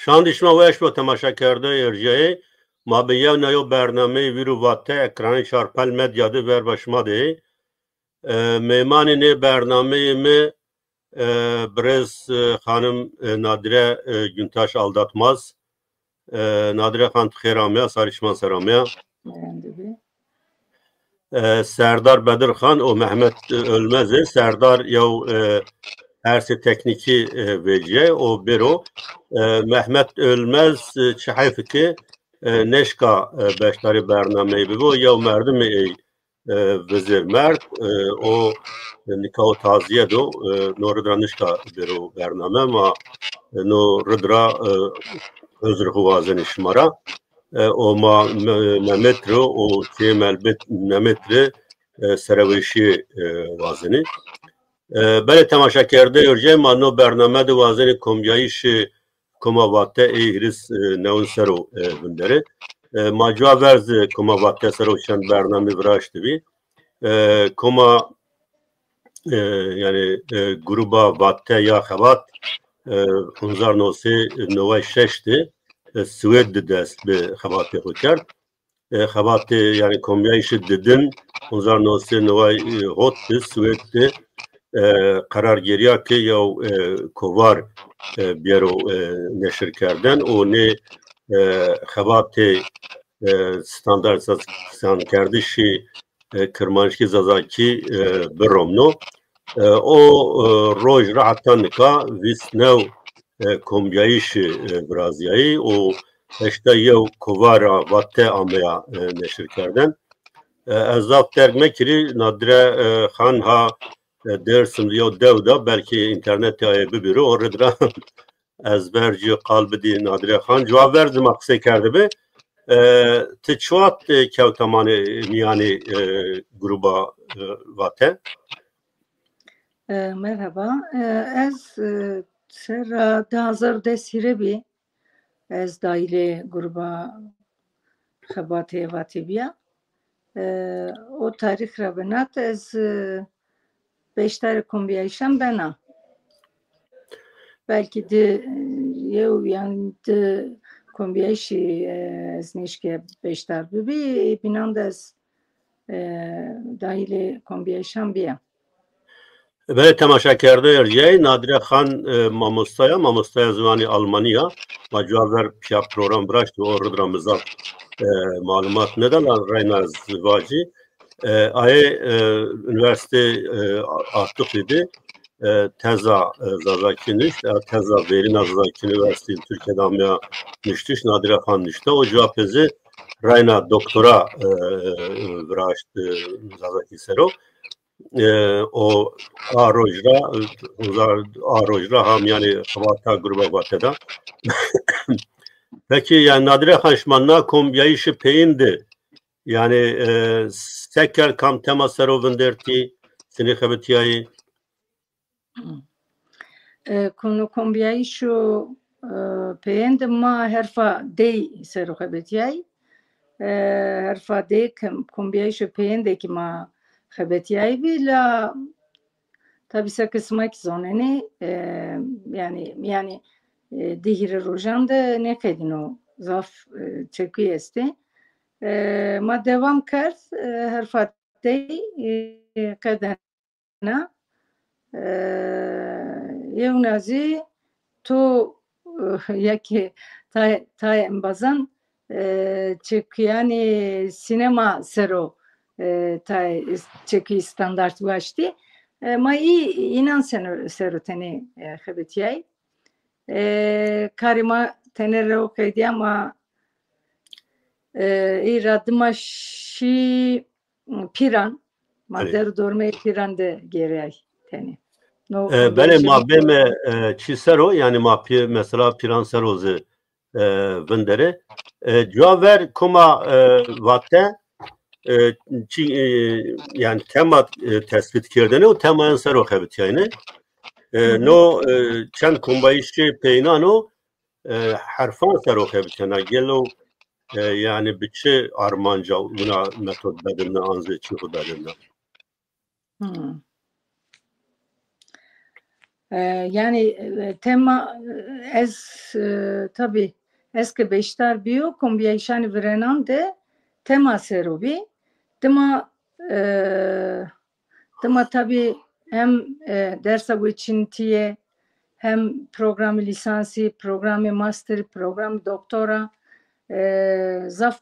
شاندیشما ویش با تماشا کرده ارجایی ما به یو نیو برنامه ویرو واته اکرانی شارپل مدیا دو بر باشما ده میمانی نه برنامه می برز خانم نادره گنتاش aldatmaz نادره خان خیرامیا ساریشمان سرامیا Serdar Bedir Xan o Mehmet Ölmez'i Serdar yav hersi tekniki veciye o biro Mehmet Ölmez çahayfiki neşka beştari bernameyi bu yav merdim vizir mert o nikaho taziye do noridra neşka biro bername ma no ridra özür huvazeni şmara o ma Mehmetro o Cemal Mehmetri سرویشی وازنی بله تماشا کرده ارجای ما نو برنامه دو وازنی کمیایش کماواته ایرس نون سرو بندره ما جوا ورز کماواته سرو چند برنامه براشت بی کما yani gruba vatte ya xebat 1996'ti Swed dest be xebatê xwe kerd xebatê yani komyayîşê didin 1990 hotdi Swed'ti qarargeriya ke ya kovar biyero neşir kerden o ne xebatê standart san kerdişi Kırmanşki Zazaki biromno o roj rahattan ka visnev komyayîşê Brazyayî o işte yew kovara vatte amaya neşir kerden ezap tergme kiri Nadire Xan ha dersim yo devda belki internette ayıbı biri orada ezberci kalbidi Nadire Xan cevap verdi makse kerdi be تچوات کهوتمانه میانی gruba vatte. Merhaba. Ez ser hazır desirebi ez daire gruba xebate vatibiya. O tarih rabenat ez beşler kombiyayşam bena. Belki de yani de kombiyayşi ez neşke beşler bibi binanda ez daire kombiyayşam biya. Böyle temaşa kerده erceği Nadire Xan mamostaya zivani Almanya macaver piya program bıraştı o rıdramızda malumat neden Reyna Zivacı ayı üniversite artık idi teza zazakiniş teza verina zazaki üniversite Türkiye'de amya niştiş Nadire Xan nişte o cevapezi Reyna doktora bıraştı zazaki sero o arojra ham yani havata gruba vateda. Peki yani Nadire Xanşmanna komyayışı peyindi. Yani seker kam tema serovinderti seni xebetiyayı. Konu komyayışı peyindi ma herfa dey seroxebetiyayı. Herfa dey komyayışı peyindi ki ma xebetiyayı bila tabi se kısmak zoneni yani dihire rojanda ne kedin o zaf çeki esti ma devam kert her fatte kadena yevnazi to yaki ta embazan çeki yani sinema sero ta çeki standart başti ma inan seroteni xebetiyay karima tenere okeydi ama iradımaşı piran madder dorme piran de gerey teni Bele ma beme çisero yani ma mesela piran serozi vindere caver kuma vatte yani tema tespit kerdene o temayın sero xebetiyayne no çend kombayişi peynano harfan sero xebetiyana gelo yani biçi armanca buna metod bedinle anzı çiğ bedinle. Yani tema tabi eski beşler biyo kombiyayşani vrenan de tema serobi dema tabi hem dersa geçintiye hem programı lisansi, programı master, programı doktora zaf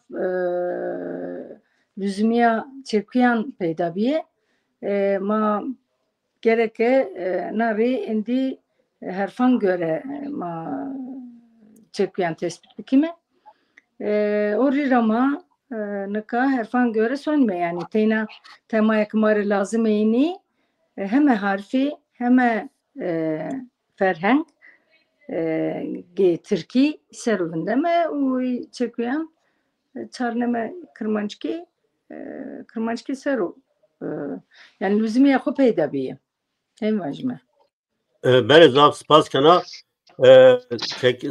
lüzumiya çekiyan peydabiye ma gereke nari indi herfan göre ma çekiyan tespit bikime ori rama neka herfan göre sönme yani teyna temaya kımarı lazım eyni hem harfi hem ferheng Türkiye seruvinde me o çekiyan çarneme kırmançki seru yani lüzumiya xo peyda biye hem vajme Bere zaf spas kana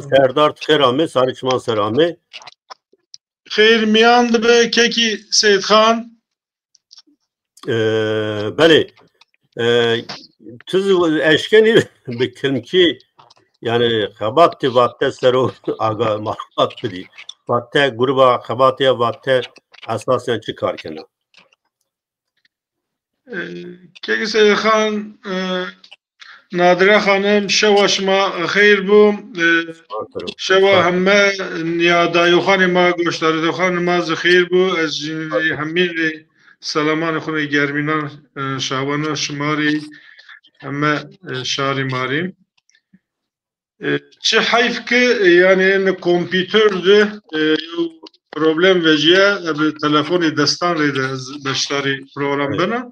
Serdar Txerame, Sarıçman Serame. Xeyr miyan dibe keki Seyid Xan. Beli tuz eşkeni bikim ki yani xabati vatte seru aga mahbat bidi. Vatte gruba xabatiya vatte asasen çıkar kana. Keki Seyid Xan Nadire Hanım şevaşma xeyr bu şeva hemme niyada yoxani ma goşları yoxani ma xeyr bu ez hemmi selaman xune germinan şavana şmari hemme şari marim çi hayf ki yani kompüterdü problem veciye telefoni destan rede beştari program bana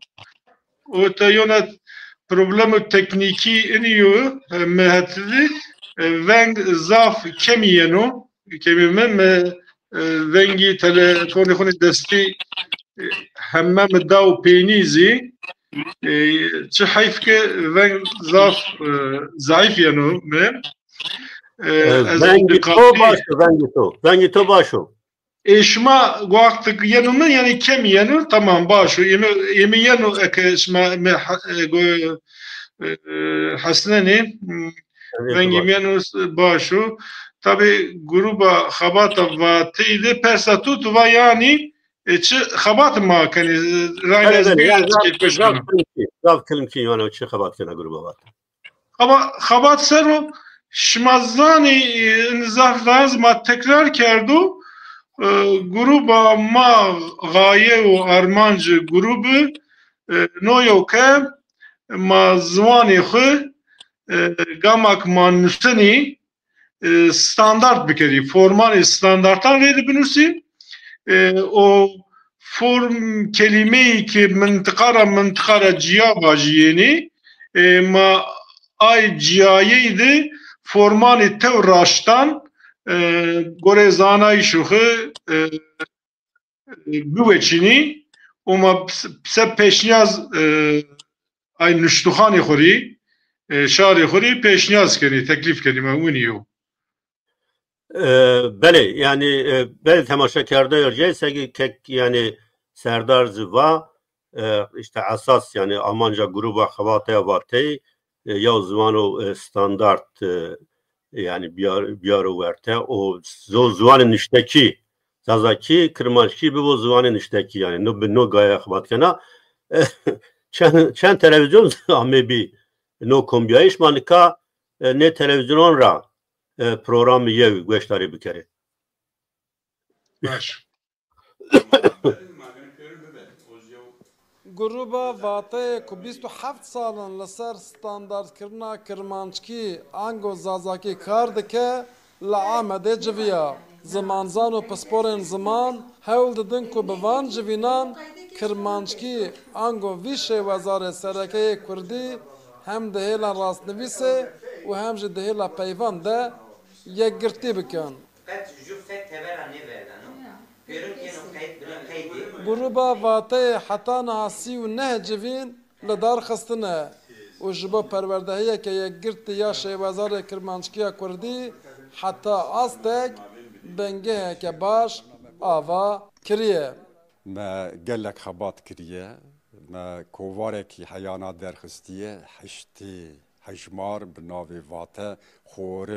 o ta yönet problemi tekniki iniyor mehetli veng zaf kemiyeno kemime me vengi telefoni xuni desti hemme daw peynizi çi hayf ki veng zaf zayıf yeno me Vengi to başo. Eşma vakti yanımın yani kemiyeno tamam başo yemi yeno ekşma me Hasneni Vengimyanus başu tabi gruba xabata vatiydi persatut va yani çi xabat ma kani raynaz bir zav kelimki yani çi xabat kana gruba vat. Ama xabat seru şmazani zafraz ma tekrar kerdu gruba ma gaye u armancı grubu noyo ke ma zwanê xwe gamak manûstinê standart bikerî formanê standartan rê dibinûsî o form kelimeyê ki mintiqara ciyaba jiyênê ma ay ciyayê de formanê tew raştan gorê zanayî şuxi biweçînî û ma pise pêşniyaz ay nuştuxanê xurî şarê xurî pêşniyaz kerî teklif kerî me wîniyo. Bele yani bele temaşakarda yerce kek yani Serdar Ziva işte asas yani Almanca gruba xabataya vatey ya zvanı standart yani biyaro verte o zvanı nişteki zazaki kırmançki bu zvanı nişteki yani no gaya xabatkana çen televizyon amebi no kombiyayış manika ne televizyon ra programı yev gösteri bir kere. Baş. Gruba vate ku 27 salın لسر standart kirna kirmançki ango zazaki kar dike la amede civiya zamanzan u pasporen zaman hewl didin ku bivan civinan kirmançki ango vişe wezare sereke kurdi hem de hela rastnivîse û hem ji dihêla peyvan de yekgirtî bikin. Gruba vatê heta niha sî û neh civîn li dar xistine û ji bo perwerdehiyeke yekgirtî ya şêwezarê kirmançkiya Kurdî heta astek bengeheke baş ava kiriye. Me gelek xebat kiriye, me kovarekî heyana derxistiye heştê هجمار بناوی واته خور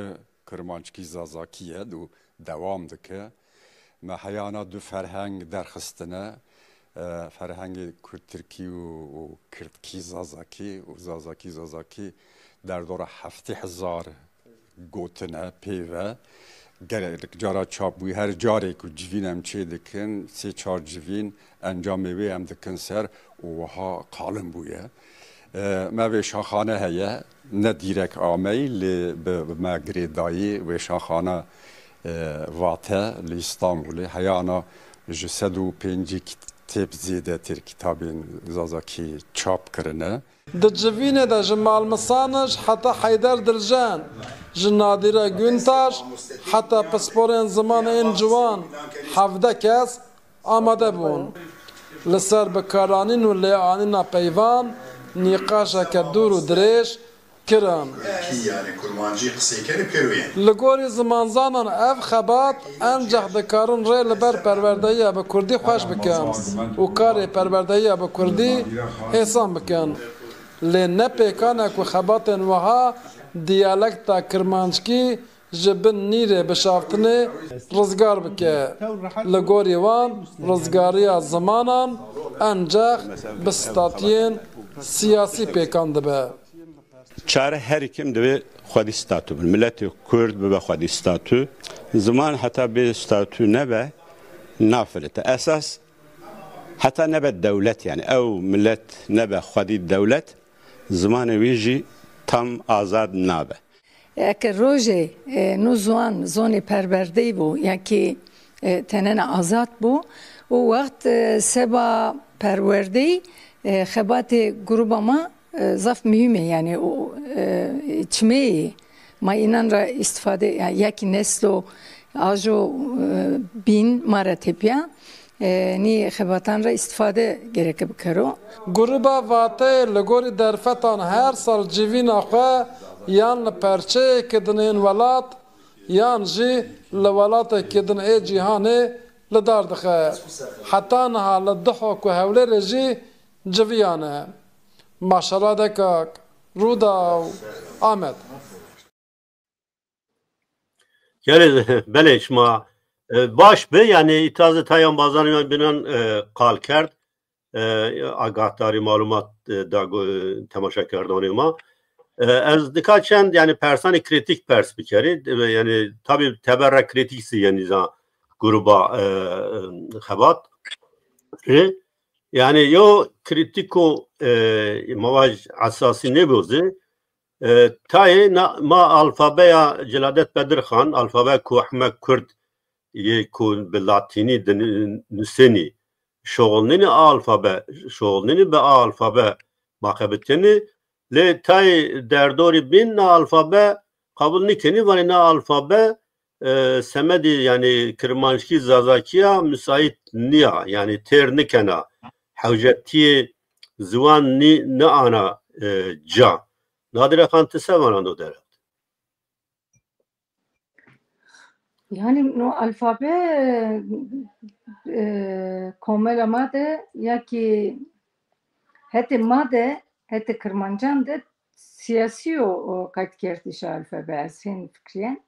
کرمانچکی زازاکیه دو دوام دکه ما حیانا دو فرهنگ درخستنه فرهنگ کرد ترکی و کردکی زازاکی و زازاکی در دور 7,000 گوتنه پیوه گرک جارا چاپ بوی هر جاری که جوین هم چه دکن 3-4 جوین انجام میوی هم دکن سر و ها قالم بویه ما به شاخانه هیه نه دیرک آمی لی به مگریدایی و شاخانه واته لی استانبولی حیانا جسد و 5 کتاب زیده تر کتابین زازاکی چاپ کرنه د جوینه د جمال مسانج حتی حیدر درجان جنادیره گونتاش حتی پسپورین زمان این جوان 17 کس آماده بون لسر بکارانین و لیعانین پیوان نیقاشا کدور و دریش کرن لگوری زمانزانان اف خبات انجح دکارن ری لبر پروردهی به کردی خوش بکن و کاری پروردهی به کردی حسان بکن لی نپیکانه که خباتن وها دیالکتا کرمانچکی جبن نیره بشافتنه رزگار بکه لگوری وان رزگاری زمانان انجح بستاتین سیاسی پیکان دبه چاره هر kim de خودی ستاتو بن ملت کرد به خودی ستاتو زمان حتی به ستاتو نبه نافلت اساس حتی نبه دولت يعني او ملت نبه خودی دولت زمان ویجی tam آزاد نبه اگر روزه نوزوان زونی پرورده بو یکی تنن آزاد بو و وقت سبا پرورده خبات گروبا ما zaf mühime yani o içmeyi ma inan ra istifade yani yaki neslo ajo bin maratepya ni xebatan ra istifade gerek bikaro gruba vate legori derfetan her sal civina xwe yan li perçeyê kedinên welat yan jî li welatê kedin ê cîhanê li dar dixe heta niha li diho ku hewlêrê jî civiyan e Maşallah dekak, Ruda, Ahmet. Yani beleş ma baş be yani itazı tayan bazarı binan kal kerd agahtari malumat da temaşa kerdani ma az dikkat çend yani persani kritik pers bikeri yani tabi teberra kritiksi yani za gruba xebat yani yo kritiko mavaj asasi nebuzi tayi ma alfabeya Celadet Bedirxan alfabe ku Ahmet Kurd ye ku be latini nuseni şoğulnini alfabe şoğulnini be alfabe makabetini le tayi derdori bin alfabe kabul nikeni var na alfabe semedi yani Kırmançki Zazakiya müsait niya yani ter nikena Havcetiye zvan ne ana ca nadire kantı sevan o der. yani no alfabe komel amade ya ki hete made hete Kırmancan de siyasi o katkertiş alfabe sen fikriyen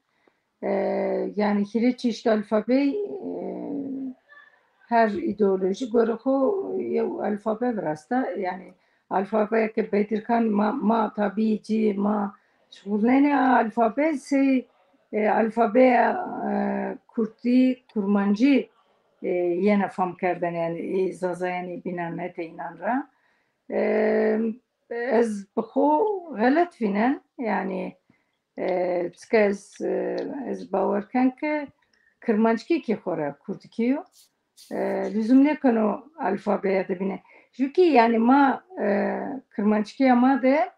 yani hiç işte alfabe her ideoloji göre o alfabe vrasta yani alfabe ke Bedirkan ma tabici ma şunene alfabe se alfabe Kurdi Kurmancı yine fam kerden yani zazayani binanete inanra ez bxo galet finen yani tskez ez bawerken ke Kırmançki ki xora Kurdkiyo lüzumle konu alfabeye de bine. Çünkü yani ma Kırmançki ama de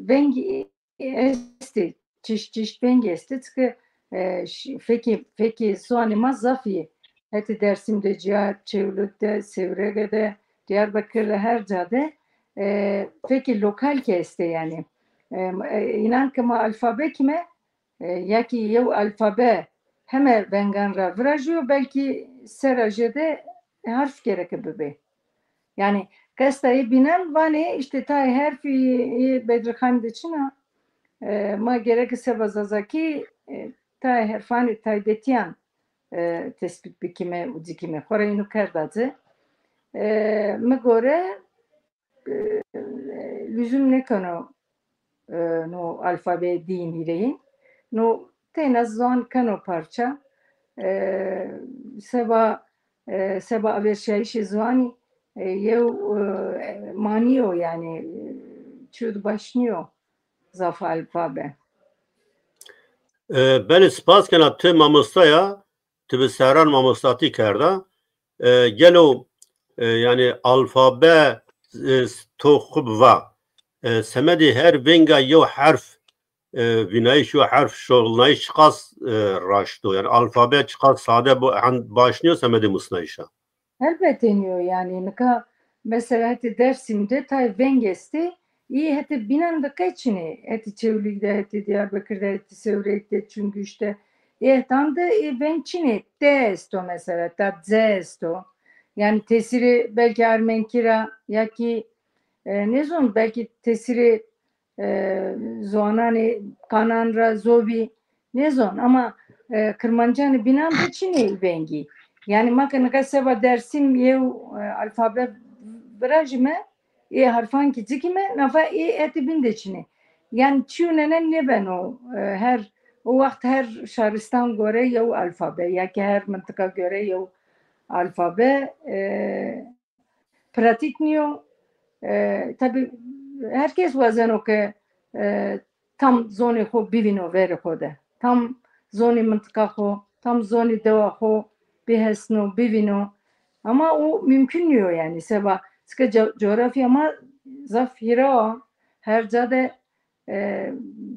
vengi esti çeşit vengi esti tıkı peki soğanı ma zafi heti Dersim'de cihat Çevlük'te Sevrege'de Diyarbakır'da her cade peki lokal ke esti yani inan ki ma alfabe kime ya ki yev alfabe Heme vengan ra vrajıyor belki serajede harf gerek bebe. Yani kastayı binen vane işte ta herfi Bedirhan diçina ma gerekse bazazaki ta herfani taybetiyan tespit bikime udikime korayını kerdacı me göre lüzum ne konu no alfabe din hireyin no tenaz zon kano parça seba averşayişi zwani yev maniyo yani çud başlıyor zaf alfabe. Beni spas kena tı mamostaya tı bi seran mamostati kerda gelo yani alfabe to khub va semedi her venga yo harf vinayış yo harf şolnayış çıkas raşto yani alfabe çıkas sade bu başlıyor semedi musnayışa. Elbette iniyor yani mesela hati Dersim'de tay vengesti iyi hati binan da kaçını hati Çevlik'de hati Diyarbakır'da hati Söğrek'te çünkü işte tam da vençini testo mesela ta zesto yani tesiri belki Armenkira ya ki ne zaman belki tesiri Zoanani Kananra Zobi ne zaman ama Kırmancani binan da Çin'i vengi. Yani makana seba dersim yev alfabe brajme harfan kicikime nafa etibin de Çin'i. Yani çiğnenen ne ben o her o vakit her şahristan göre yev alfabe ya ki her mıntıka göre yev alfabe pratik niyo tabi herkes bazen o ki tam zoni ho bivino veri hode tam zoni mıntıka ho tam zoni deva ho bihesno bivino ama o mümkün diyor yani seba sıkı coğrafya ama zafira her cade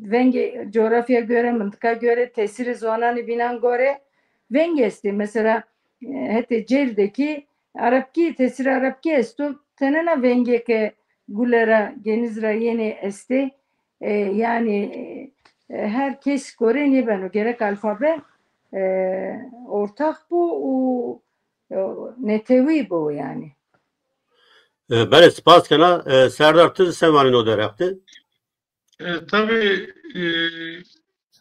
venge coğrafya göre mıntıka göre tesiri zonani binan göre vengesti mesela hete celdeki Arapki tesiri Arapki esto tenena venge ke gulera genizra yeni esti yani herkes göre ne ben o gerek alfabe ortak bu netevi bu yani. Beni spas kena Serdar tı sevanin o derekti. Tabii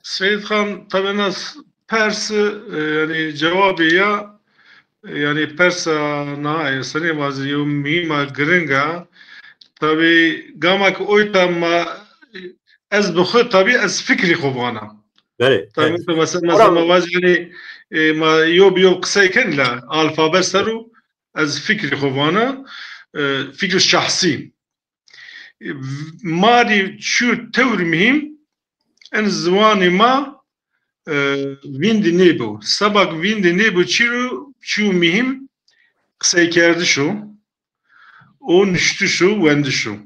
Seyit Khan tabii nas Pers yani cevabı ya yani Pers na sene bazı mima gringa tabii gamak oyta ma ez bxu tabii ez fikri xubana Beni. tabii mesela mavaz yani ma yob qsayken la alfabe saru ez fikri xubana fikri şahsi mari şu tevr mühim en zvanı ma vindi nebu sabak vindi nebu çu mühim qsay kerdi şu o nüştü şu vendi şu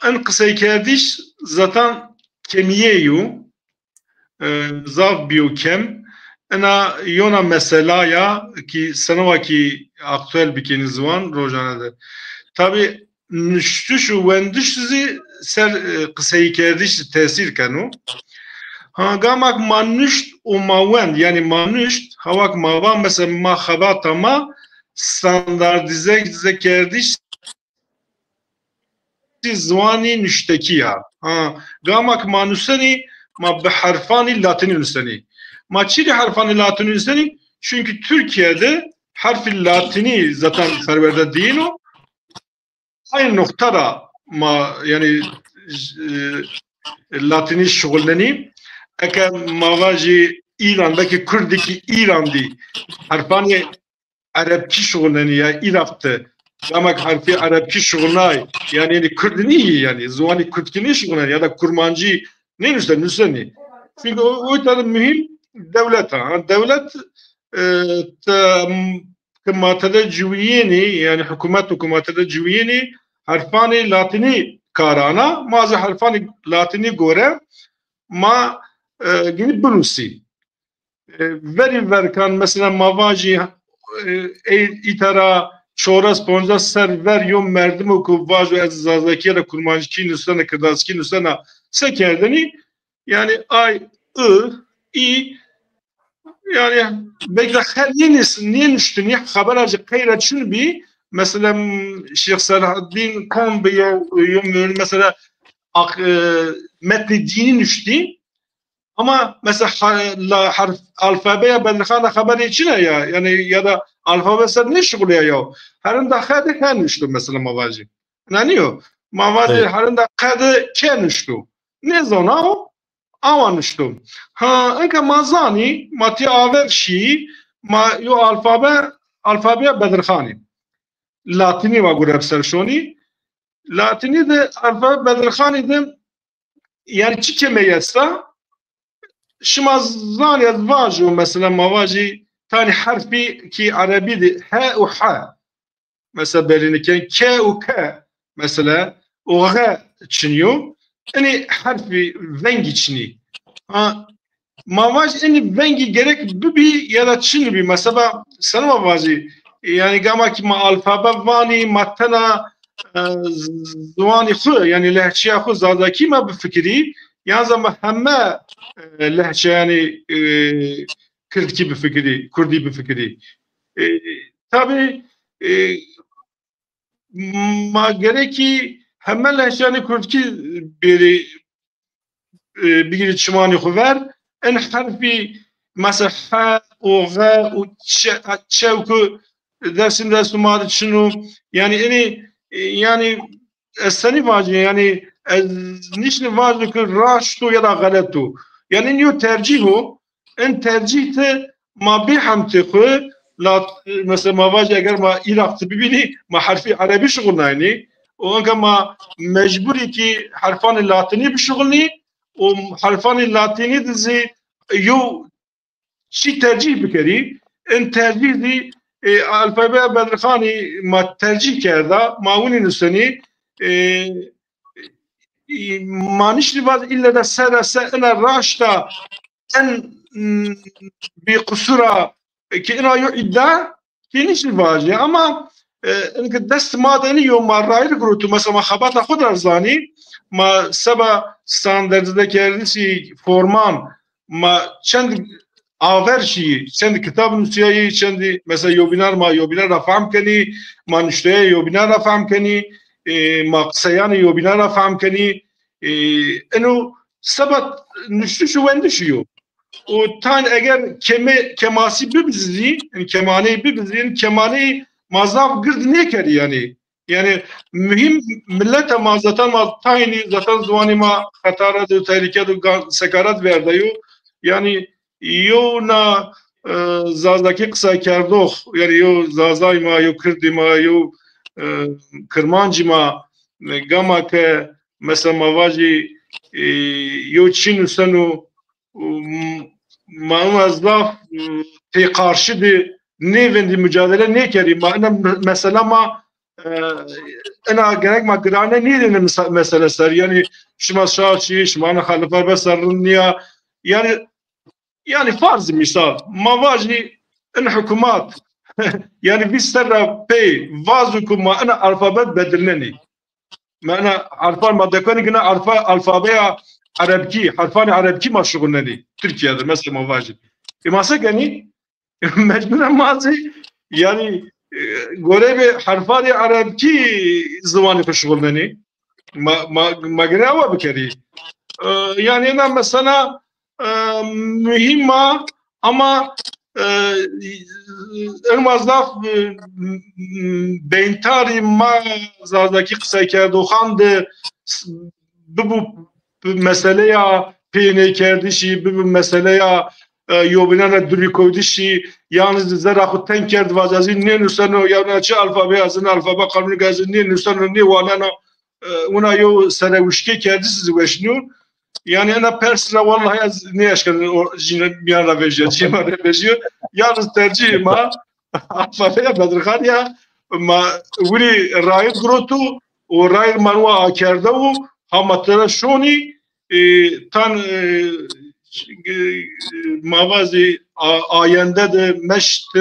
en qsay kerdiş zaten kemiyeyu zaf biyokem ena yona mesela ya ki sanava ki aktüel bikini zvan rojanede tabi nüştü şu vendüştüzi ser qsay kerdiş tesir kanu gamak manüşt o mavend yani manüşt havak mava mesela ma xabata ma standartize kerdiş زوانی نشتکیه گامک ما نوسنی ما به harfani latini nüseni. Ma çili harfani latini nüseni çünkü Türkiye'de harfi latini zaten serverde değil o. Aynı noktada ma yani latini şugullenip eke mavaji İran'daki Kürdeki İran'dı harfani Arapçı şugulleniyor İraf'tı. Gamak harfi Arapçı şuğunay yani Kürdini yani zuani Kürtkini şuğunay ya da kurmancı ne nüseni. Çünkü o tane mühim devlet devlet hükümetede cüviyeni yani hükümetede cüviyeni harfani latini karana mazı harfani latini göre ma gidip bulunsi. Veri verkan mesela mavaji itara çoras ponza server yom merdim oku vazo ez zazakiye de kurmancı nüsana kırdaski nüsana sekerdeni yani ay i yani belki her niye nüştün ya haber acı kayra çün bir mesela Şeyh Selahaddin kan bir mesela metni dini nüşti ama mesela harf alfabeye Bedirxan'a haber için ya yani ya da alfabe sen ne şuguluyor ya herinde kadı kan nüştü mesela mavazi ne o mavazi herinde kadı kan nüştü ne zona o avan nüştü ha enka mazani mati aver şi ma yo alfabe Bedirxani Latini ve Gurepserşoni Latini de alfabe Bedirxani de yani çi kemeyesa şima zaniyet vajı mesela mavajı tani harfi ki Arabi de ha u ha mesela beliniken k u k mesela o g çiniyor yani harfi vengi çini ha mavaj yani vengi gerek bir ya da çini bir mesela sana mavajı yani gama ki ma alfabe vani matana زوانی خو یعنی لهجه خو زادکی ما بفکری یا زمان همه لهجه یعنی کردکی بفکری کردی بفکری tabi ما gereki همه لهجه یعنی کردکی بگیری چمانی خو ver en harfi mesela ha o ga o çevku dersin dersumarı şunu yani seni vacı yani nişni vacı ki raştu ya da galetu yani niyo tercihu en tercihte ma bihamti khu la mesela ma vacı eğer ma Irak bibini ma harfi Arabi şugulnayni o anka ma mecburi ki harfani latini bir şugulni o harfani latini dizi yo çi tercih bikeri en tercih di alfabe Bedirxani ma tercih kerda mavuni nusani manişli vaz illa da serase ina raşta en bir kusura ki ina yo iddia ki nişli vaz ama انك دست ما دني يوم ما رايد قلت مثلا ما خبرت خود ارزاني ما سبا ستاندرد ده كردسي فورمان ما چند آورشی چند کتاب نوشیایی چند مثلا یوبینار ما یوبینار را فهم کنی ما نشته یوبینار را فهم کنی ما قصیان یوبینار را فهم کنی اینو سبت نشته شو وندشیو و تان اگر کماسی ببزی yani kemani bibzin kemani mazaf gird ne kedi yani mühim millete mazatan ma tayni zaten zuvani ma hatara de tehlike de sekarat verdiyo yani yo na zazdaki kısa kerdox yani yo zazay ma yo kirdi ma yo kırmancı ma gama ke mesela mavaji yo çin senu mazaf te karşı de nevendi mücadele ne keri ma mesela ma ana gerek ma grane ne dedim mesela ser yani şuma şahşi şuma halifer besarniya yani farz misal mavaji en hükümet yani biz serra pey vazukum ma ana alfabet bedirleni ma ana arfan ma dekani gina alfabeya Arabki harfani Arabki maşğulneni Türkiye'de mesela mavaji masa gani mecburen mazi yani görevi harfani Arabki zamanı meşğulneni ma grava bikeri yani ana mesela mühimma ama Irmazlaf beyntari ma zazdaki kısa kerdoğandı bu meseleye peyne kerdişi bu meseleye yobinana duri koydişi yalnız zara xuten kerd vazazin ne nusano ya çi alfabe azın alfabe kanunu gazin ne nusano ne wanana ona yo serevuşke kerdisiz veşnur yani ana persra vallahi ne yaşadın o jinra vejiyor cima vejiyor yalnız tercih ma alfabeye Bedirxani ya ma vuri rayet grotu o rayet manwa akerdavu hamatara şoni tan mavazi ayende de meşt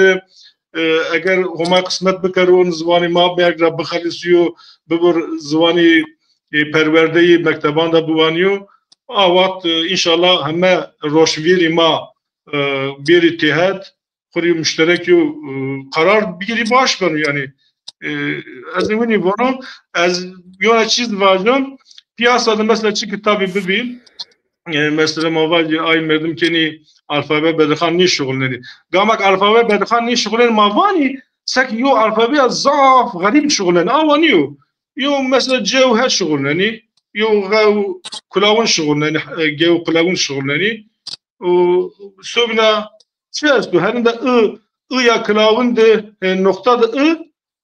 eğer homa kısmet bikarun zvani ma beğer bixalisiyo bibur zvani perverdeyi mekteban da buvaniyo avat inşallah heme roşviri ma bir ittihat kuri müşterek yo karar biri baş var yani از اینی بانم از یه چیز واجم piyasada mesela çi kitabı bibin mesela mavaji ay merdim keni alfabe bedixan ne şugulneni gamak alfabe bedixan ne şugulneni mavani sek yo alfabe zaf garip şugulneni avani yo mesela cevher şugulneni yo gav kulavun şugulneni gev kulavun şugulneni o sobina çestu herinde ya kulavun de nokta da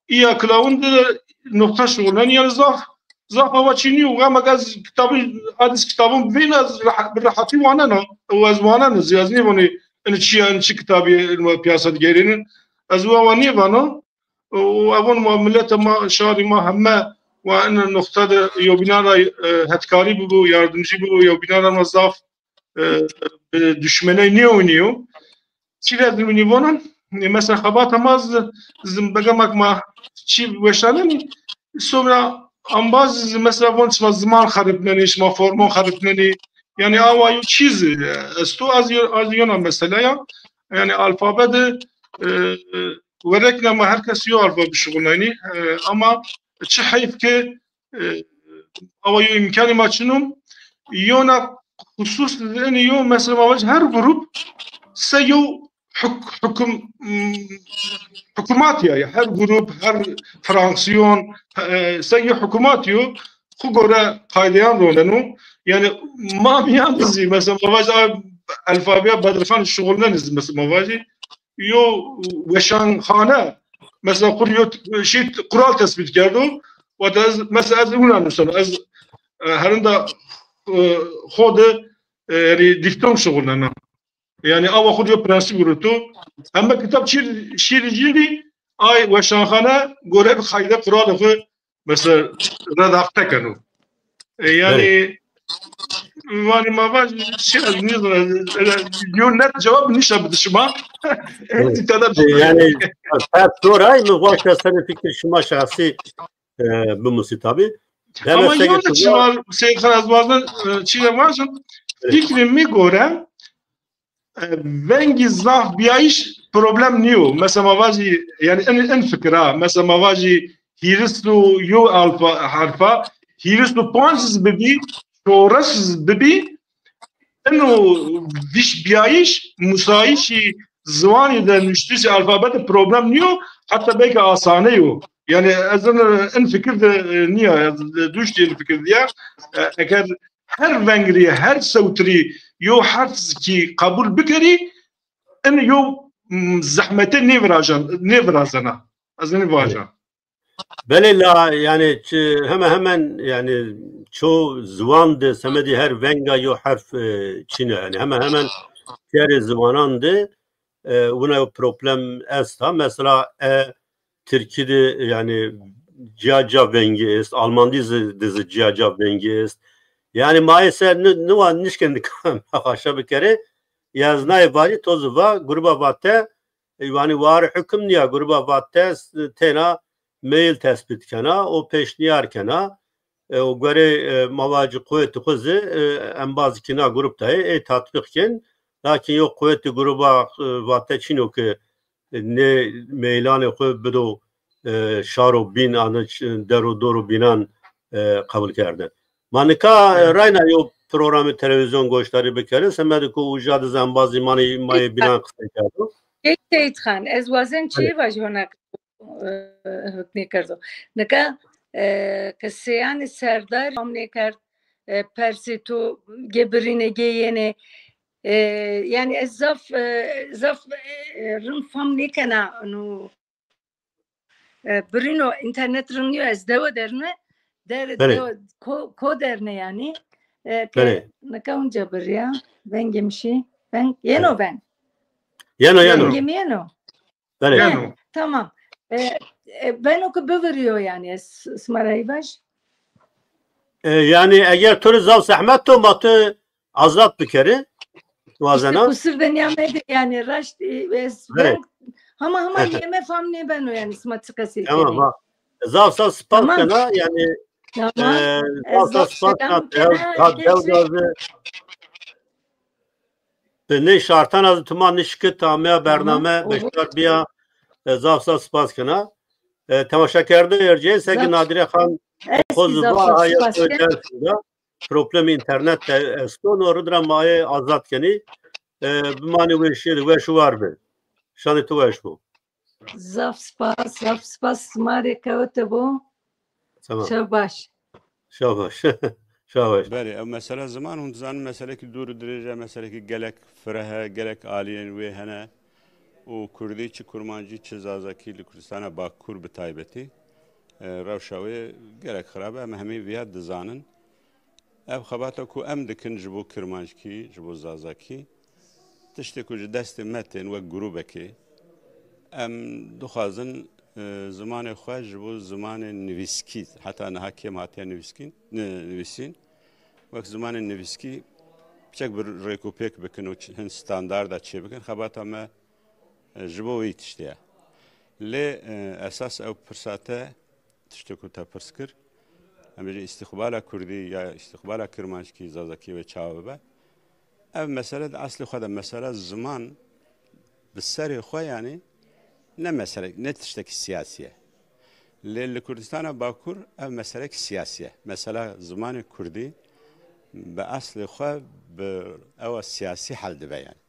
ya kulavun de nokta şugulneni yani zaf hava çiniyor ama gaz kitabı hadis kitabım biraz rahatı vanana o azvanana ziyazni bunu çi kitabı piyasada gelinin azvani vana o avon millet ama şari ma hemme ve en noktada yobinara hetkari bu yardımcı bu yobinara mazaf düşmene ne oynuyor çiledim bunu vana mesela habat amaz zimbegamak ma çi veşaleni sonra ambaz mesela von zaman xaribneni ma formu xaribneni yani avayu çiz sto az yana mesela ya yani alfabede verekle ma herkes yo alfabe şugulani ama çi hayf ki avayu imkanı maçınım yona husus yani yo mesela mavaj her grup seyo حكومات يعني هر جروب هر فرانسيون سي حكومات يو خجورة قايديان رولنو يعني ما بيانزي مثلا مواجه الفابيا بدرخان الشغل ننز مثلا مواجه يو وشان خانه مثلا قل يو شيء قرال تثبيت كردو وتز مثلا از اون مثلا از هرندا خود يعني ديفتون شغلنا yani ama kuruyor prensip yürütü. Ama kitap şiirciliği ay ve şahane görev kayda kuralı mesela redakte kanu. Yani yani mavaş şey ne net cevap nişa bidişma. Yani her sorayım mı varsa senin fikir şuma şahsi bu musi tabi. Ama yine çıvar Seyyid Azvaz'dan çiğne varsın fikrimi göre vengi zaf biayiş problem niyo. Mesela mavaji yani en fikra. Mesela mavaji hiristu yo alfa harfa hiristu puansız bebi şorasız bebi eno viş biayiş musayişi zvanı da müştisi alfabede problem niyo. Hatta belki asane yo. Yani azın en fikir de niye düştüğün fikir diye eğer her vengri her savtri yo harf ki kabul bikeri en yo zahmete nevrazana azını vajan. Böyle la yani hemen yani çoğu zvandı semedi her venga yo harf çine yani hemen diğer zvanandı buna problem esta mesela Türkiye'de yani cihaca vengi est Alman dizi cihaca vengi est yani maalesef ne var nişkendi aşağı bir kere yaznay vali tozu var gruba vatte yani var hüküm niye gruba vatte tena mail tespit kana o peşniyar kana o göre mavacı kuvveti kızı en bazı kina grupta tatbikken lakin yok kuvveti gruba vatte çino ki ne meylanı koy bedo şaro bin anı deru doğru binan kabul kerdi. Manika rayna yo programı televizyon goşları bekere semedi ko ujadı zambazı mani binan kısa kerdi. Seyit Khan ez wazen çi vajona hükne kerdo. Neka kesiyan serdar hamne kerd persitu gebrine geyene yani ez zaf rınfam nekana nu brino internet rınıyor ez deva derme ko derne yani neka unca bir ya ben gemişi ben yeno ben yeno tamam ben oku böveriyor yani smaraybaş yani eğer turu zav zahmet to matı azat bir kere vazana kusur denyamede yani raş ben ama yeme famne ben o yani smatskası tamam zav spat kana yani zav spat kana ne şartan az tuman nişki tamya bername beşler biya zav spat kana temaşakerde yerce segi Nadire Xan Eski Kozba hayat zafer ödersinda problem internet eston orudra maye azat keni bimani ve şir ve şu var be şani tu veş bu zaf spas mare kavte bu tamam şabaş şabaş şabaş بله او مثلا زمان اون زمان مثلا که دور درجه مثلا که گلک فره گلک عالیان و هنه و کردی چه کرمانجی چه زازکی لکردستان باکور به تایبتی روشاوی گلک خرابه اما همه ویاد دزانن اب خباتا کو ام دکن جبو کرمانجکی جبو زازکی تشتی کو دست متن و گروبکی ام دخوازن زمان خواه جبو زمان نویسکی حتی نه کم هاتی نویسین وقت زمان نویسکی بچک بر ریکوپیک بکن و هن ستاندارد چی بکن خبات اما جبو وی تشتیه لی اساس او پرساته تشتی کو تا پرسکر اما استقبال کردی یا استقبال کرمانشکی زازکی و چاوه به او مسئله اصل خود مسئله زمان بسری خواه یعنی نه مسئله نه تشتکی سیاسیه لی کردستان باکور او مسئله سیاسیه مسئله زمان کردی به اصل خواه به او سیاسی حل دبه یعنی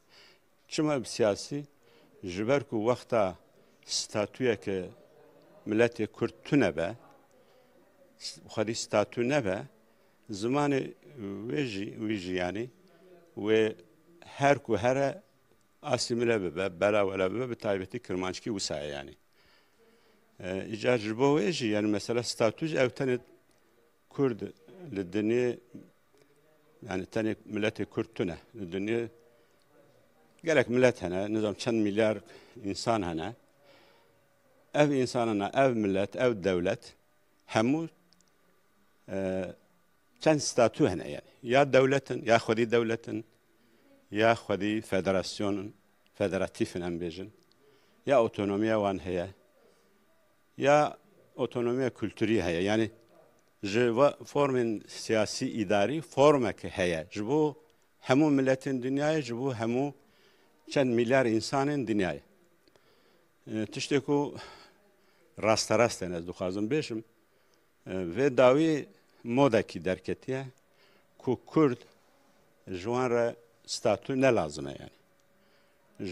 چما سیاسی جبر کو وقتا ستاتویه که ملت کرد تو نبه خودی ستاتو نبه زمان ویجی یعنی و هر کو هر اسیمیله به بلا ولا به تایبتی کرمانشکی وسایه یعنی ایجاد جبو ویجی یعنی مثلا ستاتوج او تنه کرد للدنيا يعني تاني ملت كرتنا الدنيا قالك ملت هنا نظام كم مليار إنسان هنا أو إنساننا أو ملت أو دولة همو كم ستاتو هنا يعني يا دولة يا خدي دولة يا خدي فدراسيون فدراتيف نمبيجن يا أوتونوميا وان هي يا أوتونوميا كولتورية هي يعني جوا فرم سیاسی اداری فرم که هیا جبو همو ملت دنیای جبو همو چند میلیارد انسان دنیای تشتی کو راست از دو خازم بشم و داوی مودا کی درکتیه کو کرد جوان را ستاتو نلازمه یعنی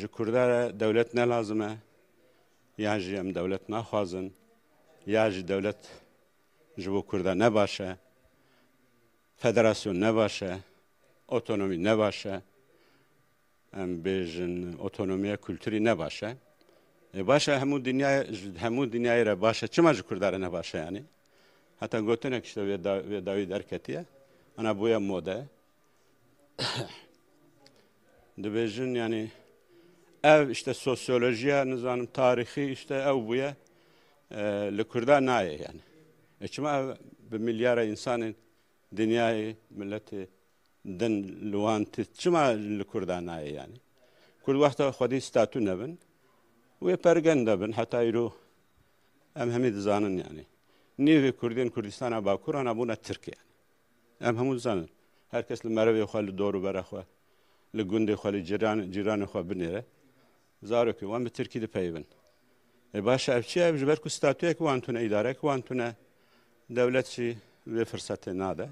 جو کردار دولت نلازمه یا جی ام دولت نخوازن یا جی دولت جبو کرده نباشه فدراسیون نباشه اوتونومی نباشه ام بیژن اوتونومی کلتوری نباشه باشه همو دنیای را باشه چما جو کرده نباشه یعنی حتی گوتونه کشته وی داوی درکتیه انا بویا موده دو بیژن یعنی او işte sosyolojiye nizam tarihi işte ev buya لکرده نایه یعنی اجتماع به میلیارد انسان دنیای ملت دن لوان تجمع لکرده نایه یعنی کل وقت خودی ستاتو نبن و پرگن نبن حتی ایرو ام همه دزانن یعنی نیوی کردین کردستان باکور آن ابونا ترکیه ام همه دزانن هر کس لمروی خواه لدورو برا خواه لگنده خواه جیران خواه بنیره زارو که وان به ترکی ده پیون باشه افچی اف جبر کو ستاتوی که وانتونه اداره که وانتونه دولت شي و فرصت ناده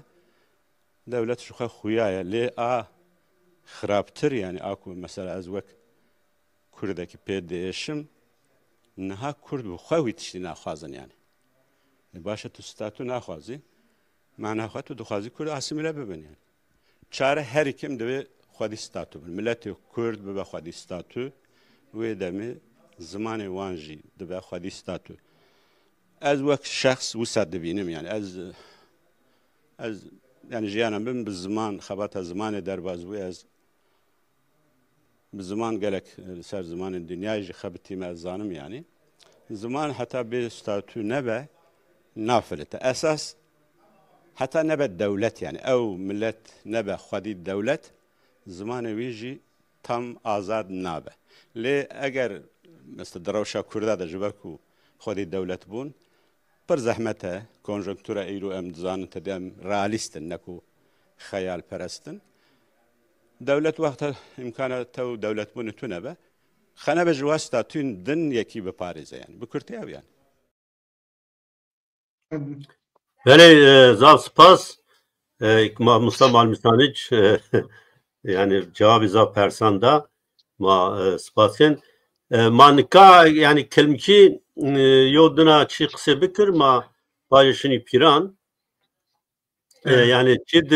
دولت شو خویاه لی خرابتر يعني اكو مثلا از وك كرده كي بيديشم نها كرد بخوي تشتي ناخوازن يعني باشه تو ستاتو ناخوازي معناها خاطر دخوازي كرد اسيميله ببن يعني چاره هر كيم دوي خودي ستاتو ملت كرد به خودي ستاتو و دمي زمان وانجي دبه خودي ستاتو از وقت شخص وسط ببینم يعني از يعني جيانا بم بالزمان خبات زمان دربازوي از بالزمان قالك صار زمان الدنيا يجي خبتي ما زانم يعني زمان حتى بستاتو نبا نافلته اساس حتى نبا الدولة يعني او ملت نبا خدي الدولة زمان ويجي تم آزاد نابه لي اگر مثل دروشا كرده جبركو خدي الدولة بون پر زحمته کنجکتورا ایرو ام دزان تدم رئالیستن نکو خیال پرستن دولت وقت امکانات تو دولت بون تو نبه خنه به جواز تاتون دن یکی به پاریزه یعنی بکرتی او یعنی بله زاv spas ما Mustafa Malmisanic yani cevabı zav persanda ma spasın ma nika yani kelmki yoduna çi kısa bikir ma başını piran yani çid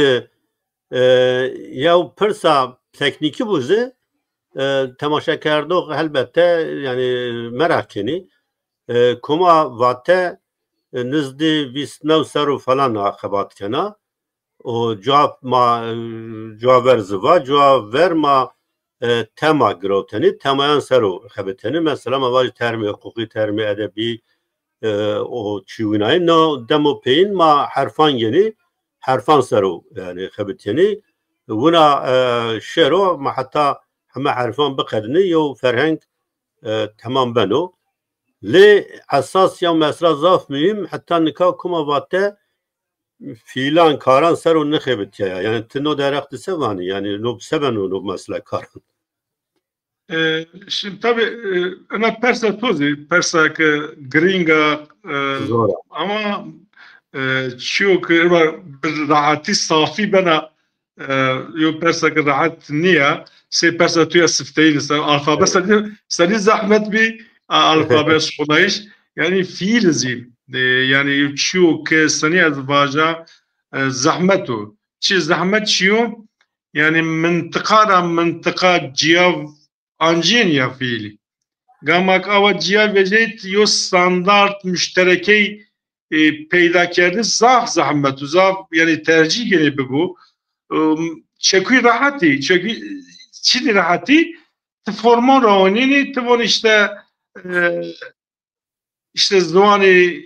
ya persa tekniki buzu temaşa kardo elbette yani merakeni kuma vate nizdi visnev seru falan akabat kena o cevap ma cevap ver zıva cevap ver ma tema groteni temayan seru xebeteni mesela ma vaj termi hukuki termi edebi o çivinay no demo peyin ma harfan yeni harfan seru yani xebeteni buna şero ma hatta hema harfan baqedni yo ferheng tamam beno li esas ya mesela zaf mühim hatta nika kuma vate filan karan ser o nexebit ya yani tino derek sevani yani no seven o mesela karan. Şimdi tabii ana persa tozi persa ki gringa ama çok bir rahati safi bana yo persa ki rahat niye se persa tuya sifteyin alfabe seni zahmet bir alfabe şunayış yani fiil zil yani çok seni azvaja zahmetu çi zahmet çiyo yani منطقه ciyav anjin ya fiili. Gamak ava ciyav veceyt yo standart müşterekey peyda kerdi zahmetu zaf yani tercih gene bu çekû rahati çi rahati forma rawanini tivon işte zwanê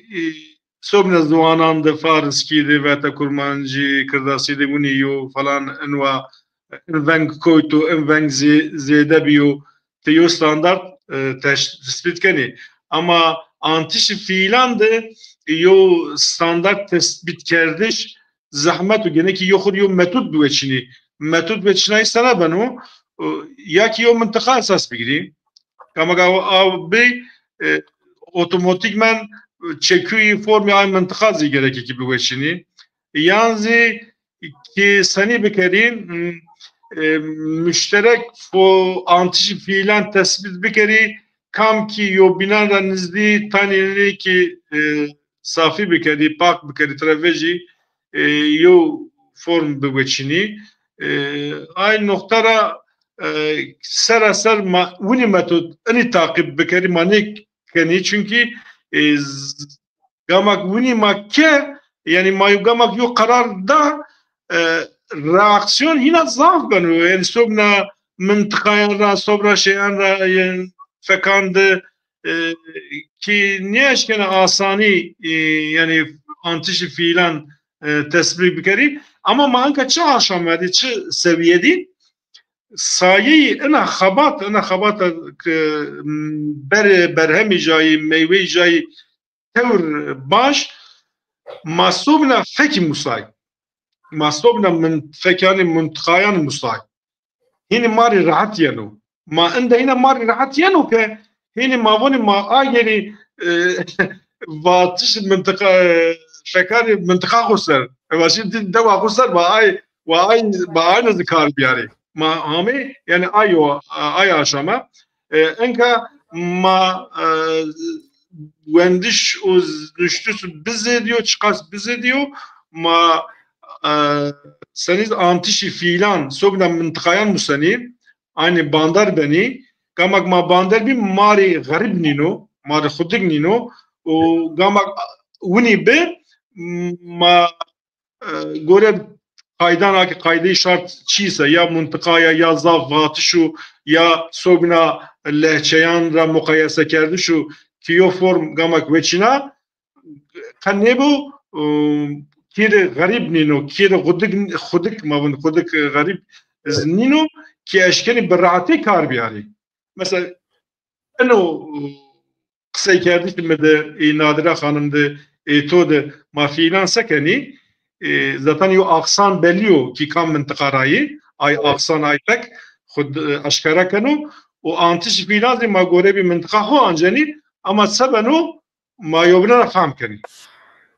sobne zwanan de Farskî de ve te Kurmancî Kirdasî de bûnî yo falan enwa enveng koytu enveng zêde biyo te yo standart tespit kenî ama antişi fiilan de yo standart tespit kerdiş zahmet u gene ki yoxur yo metod biweçinî metod biweçinayî sana beno ya ki yo mintiqa esas bigirî ama av bê otomatikman çekûyî formê ay mintiqa zî gerekî ki biweçinî yan zî ki senî bikerîn müşterek bu antişi fiilan tespit bikerî kam ki yo binara nizdî tanî ki safi bikerî pak bikerî trevejî yo form biweçinî ay noktara seraser winî metod enî takip bikerî manik kenî çünkü gamak winî ma ke yani mayu gamak yo karar da reaksiyon yine zaf beno yani sobna mintıkayan ra sobra şeyan ra yani fekandı ki ne eşkene asani yani antişi fiilan tespit bikeri ama manka çı aşam verdi çı seviyedi sayeyi ena xabat berhemi jayı meyve jayı tevr baş masubna feki musay masubna min fekani muntıkayan musay hini mari rahat yenu ma inde hine mari rahat yenu ke hini mavoni ma ageri vatış mintıka fekani mintıka kusar vaşin deva kusar va ay nazikar biyari ma ame yani ay aşama enka ma wendiş uz düştüs bize diyor çıkas bize diyor ma seniz antişi fiilan sobna mintıkayan musani aynı bandar beni gamak ma bandar bir mari garib nino mari xudik nino o gamak wini be ma gore kaydan ki kaydı şart çiyse ya mıntıkaya ya zavvatı ya sobna lehçeyan ra mukayese kerdi şu kiyo form gamak veçina kanne bu kire garip nino kire xudik mavun xudik garip nino ki eşkeni berraati kar biyari mesela eno kısa kerdi şimdi de Nadire Hanım de to de mafilan sekeni zaten yo aksan belliyor ki kam mintıkarayı ay aksan aytek خود اشکره کنو و آنتش فیلازی ما گوره بی منطقه ها انجانی اما سبنو ما یوبنا فهم کنی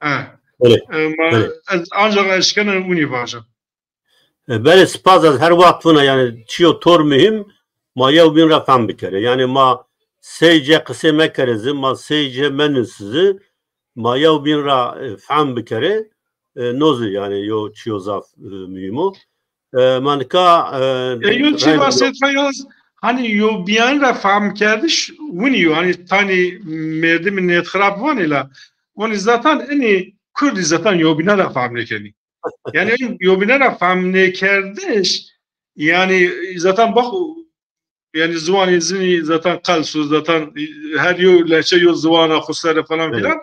Evet. Ancak eşkene uni varım. Beli spaz az her vakit buna yani çiyo tor mühim ma yev bin rafam bir kere. Yani ma seyce kısa mekerezi ma seyce menüsüzü ma yev bin rafam bir kere nozu yani yo çiyo zaf mühimu. Manka Yo çi bahsetme yalnız hani yo biyan rafam kerdiş uni yo hani tani merdimin net xarab vanila. Oni zaten eni Kurdi zaten yo bina rafam nekeni. Yani yobinera famne kerdiş yani zaten bak yani zuvan izini zaten kalsu zaten her yo leçe yo zuvana xusere falan filan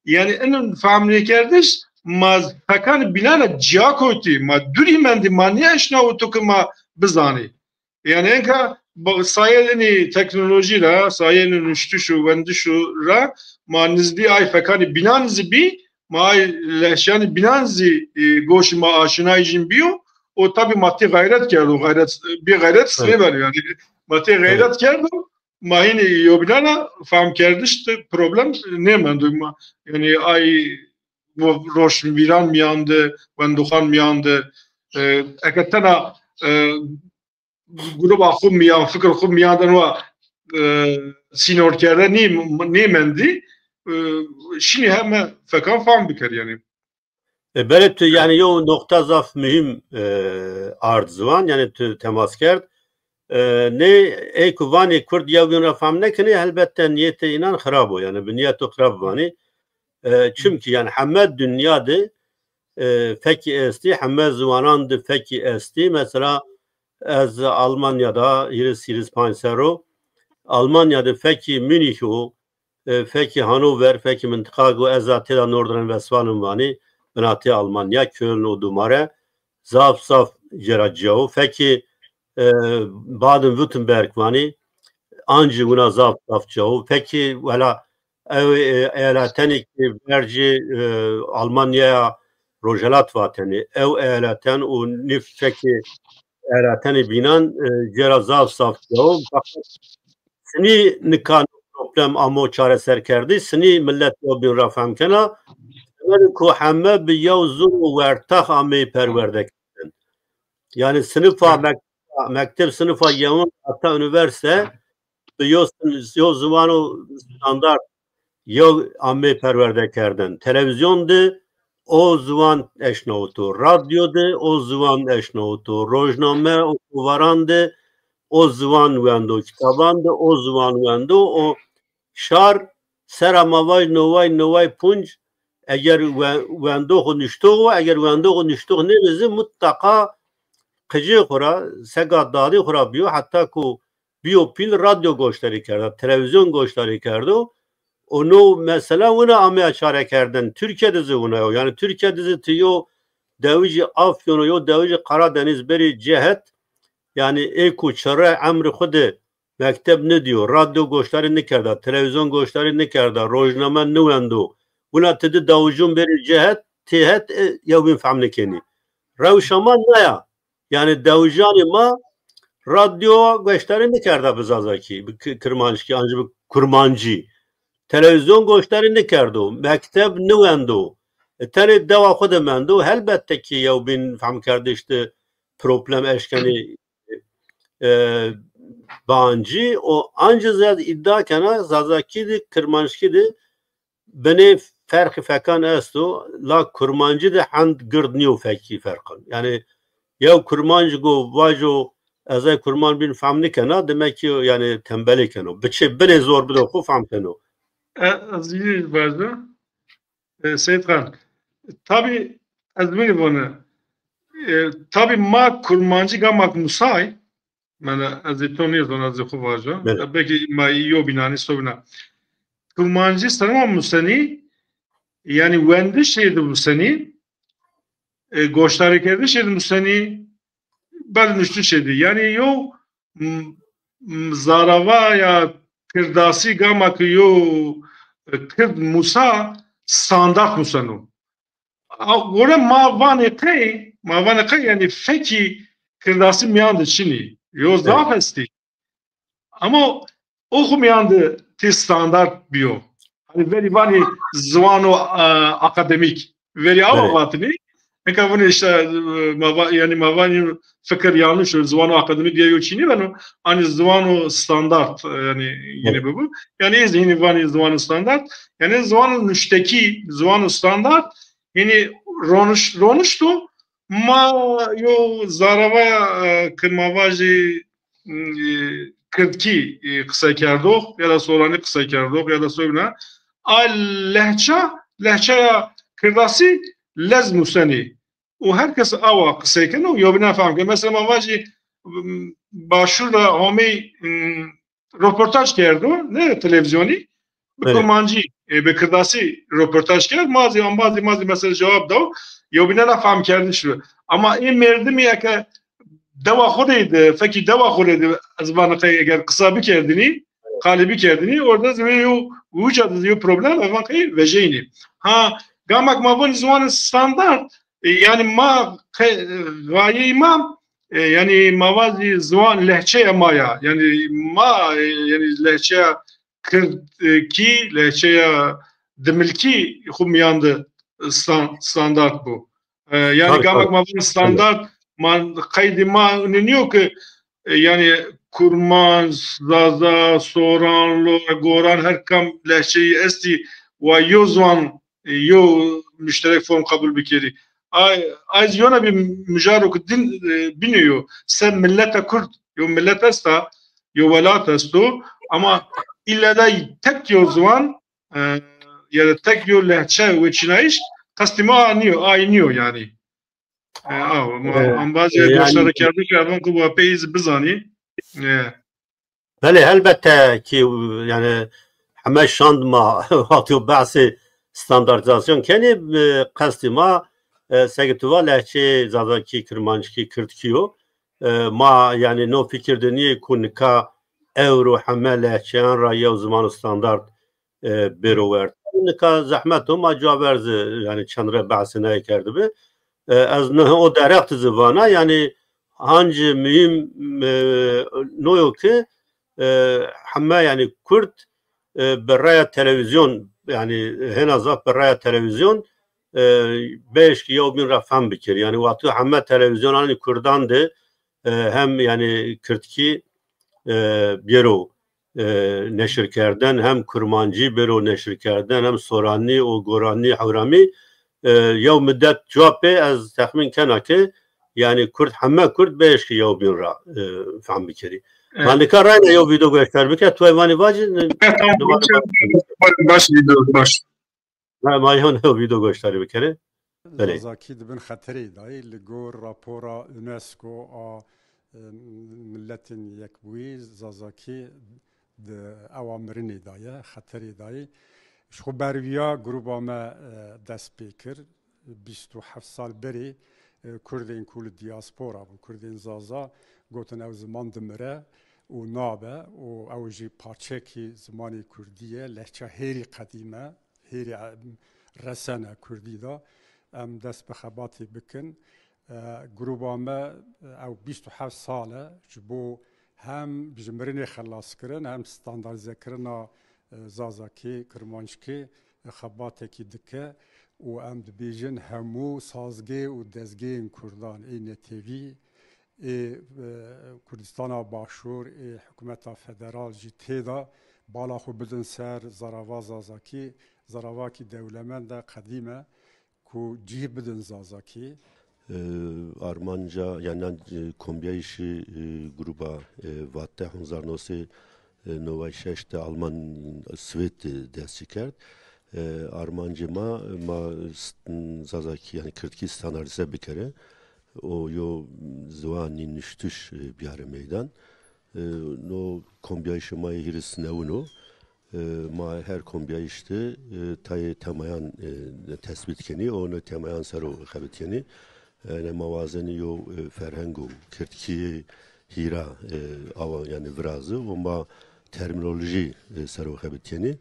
yani en famne kerdiş maz fakan bilana ciakoti ma duri mendi mania eşna otuk ma bizani yani enka sayeleni teknolojiyle sayeleni üştüşü vendişu ma nizdi ay fakan bilanızı bir yani binanzi goş ma aşinayjin biyo o tabi maddi gayret geldi o gayret bir gayret sıra var yani maddi gayret geldi ma yine yobilana fam kerdişti problem ne menduma yani ay bu roş viran miyandı vendukan miyandı eketena gruba khum miyan fikir khum miyandan wa sinor kerde ne mendi şimdi hemen fakan falan bir yani. Belet yani yo nokta zaf mühim arzvan yani temas kerd. Ne ekuvani Kurd yavgun rafam ne kini elbette niyete inan xarabo yani bir niyetu xarab vani. Çünkü yani hamed dünyada feki esti hamed zvanandı feki esti mesela az Almanya'da iris pansero Almanya'da feki Münih'u feki Hannover, feki Mıntıkago, Ezatela, Nordrhein-Westfalen vani, Benati Almanya, Köln o dumare, zaf ceracao, feki Baden-Württemberg vani, anji buna zaf cao, feki vela eyaletenik verci Almanya'ya rojelat vateni, eyaleten o nif feki eyaleteni binan cera zaf cao, sini nikan problem ama çareser kerdi. Sini millet yo bin rafam kena. Yani ku hamme bi yavzu vertah ame perverde. Yani sınıfa mektep sınıfa yaman hatta üniversite yo zuvano standart yo ame perverde kerden. Televizyondu o zuvan eşnotu. Radyodu o zuvan eşnotu. Rojname okuvarandı o zuvan vendo. Kitabandı o zuvan vendo. O şar seramavay novay punç eğer vendo nişto eğer vendo nişto ne bizi mutlaka kıcı kura sega dadi kura biyo hatta ku biyo pil radyo gösteri kerdi televizyon gösteri kerdi onu mesela ona amya çare kerdin Türkiye dizi ona yani Türkiye dizi tiyo devici Afyon yo devici Karadeniz beri cihet yani eko çare emri xude mektep ne diyor? Radyo gösteri ne kerda? Televizyon gösteri ne kerda? Rojname ne vendo? Buna tedi davujun bir cihet tihet yavin famne keni. Revşama ne ya? Yani davujani ma radyo gösteri ne kerda bizazaki? Kırmancı, ancak kurmancı. Televizyon gösteri ne kerdo? Mektep ne vendo? Tane deva xude mendo. Elbette ki yavin fam kerdi işte problem eşkeni bancı o anca ziyad iddia kana zazakidi kırmançkidi beni farkı fekan esto la kurmancı da hand girdniyo feki farkın yani ya kurmancı go vajo azay kurman bin famni kana demek ki yani tembeli kana biçe beni zor bir oku fam kana aziz bazı Seyit Khan tabi azmini bunu tabi ma kurmancı gamak musay من از تو نیستم از خوب واجه بگی ما یو بینانی سونا kurmancı sanmam musani yani wende şeydi musani goşları kerdi şeydi musani ben nüştü şeydi yani yo zarava ya kirdasi gamak yo kird musa standart musanu gore mavane kay yani feki kirdasi miyandı çini yo zafesti ama okumayandı ti standart biyo veri vani zvan o akademik veri ava vatini ekavuni işte yani mavani fikir yanlış zvan o akademik diye yoçini ben hani zvan o standart yani yine bu yani izini vani zvan o standart yani zvan o müşteki zvan o standart yani ronuştu ma yo zarava kırmavacı kırki kısa kerdok ya da soranı kısa kerdok ya da sonra al lehçe kırdası lezmu seni o herkes ava kısa kenu yo bina faham ki mesela mavacı başurda homi röportaj kerdo ne televizyonu kurmancı be kırdası röportaj ker mazi mesela cevap dav yo bina faham kerdi şu ama in merdi mi ya ki deva xudeydi, feki deva xudeydi zvanı eğer kısa bir kerdini, kalibi kerdini, orada zvanı vücudu yo problem, ama kay vejeyni. Ha, gamak mavun zvanı standart, yani ma gaye imam, yani mavazi zvan lehçe maya, yani ma yani lehçe ki lehçe demilki xumiyandı standart bu. Yani gamak mavun standart man kaydı ma neniyor ki yani kurman zaza soranlo goran her kam lehçeyi esti ve yozvan yo müşterek form kabul bikeri az yona bir müjarok din biniyor sen millete Kürt yo millet esta yo velat esto ama illa da tek yozvan ya da tek yo lehçe ve çinayiş kastima aynıyor yani. Bazı dostları kerdik adam ki bu peyiz bizani. بله البته که yani همه شاند ما وقتی بحث استانداردیزاسyon کنی قصدی ما سگتوا لهچه زاداکی کرمانچکی کردکیو ما yani نو fikir deniye kunka euro همه لهچه ان را یو زمان استاندارد بروورد kunka zahmet o ma cevabers yani çandre bahsine kerdi be از نه o درخت زبانه yani hangi mühim noyo ki همه yani Kürt برای televizyon yani en az برای televizyon 5 yıl rafam bikir yani vakti همه televizyon hani Kürdandı hem yani Kürtki biro neşir kerden hem Kurmancı biro neşir kerden hem Sorani o Gorani Havrami یو مدت جواب از تخمین کنه که یعنی کرد همه کرد بهش که یو بین را فهم بکری من دیگر رای نه یو ویدیو گوشتر بکر تو ایوانی واجی باش ویدیو باش ما یون یو ویدیو گوشتر بکره زاکی دبن خطری دای لگور راپورا یونسکو ملتن یکبوی زاکی د اوامرنی دای خطری دای شخو برویا گروبا ما دست پیکر 27 سال بری کردین کول دیاسپورا و کردین زازا گوتن او زمان دمره و نابه و او جی پارچه کی زمانی کردیه لحچه هیری قدیمه هیری رسانه کردی دا ام دست بخباتی بکن گروبا ما او 27 ساله جبو هم بجمرین خلاص کرن هم ستاندارزه کرنا زازاکی کرمانچکی خباتکی دکه و ام دبیجن همو سازگی و دزگین کردان این تیوی کردستان باشور حکومت فدرال جی تیدا بالا خو بدن سر زراوا زازاکی زراواکی دولمند قدیمه کو جی بدن زازاکی Armanca yani kombiyayışı gruba vatte hunzarnosi Nova 6'te Alman Svet desti kert. Armancıma ma zazaki yani Kırgızistan arıza bir kere o yo zvanni nüştüş bir ara meydan. No kombiyayışı ma hiris neuno ma her kombiyayıştı tay tamayan tespit keni onu tamayan saro xabit keni yani mavazeni yo ferhengo Kırgızistan hira ava yani vrazı o ma terminoloji saro xabiteni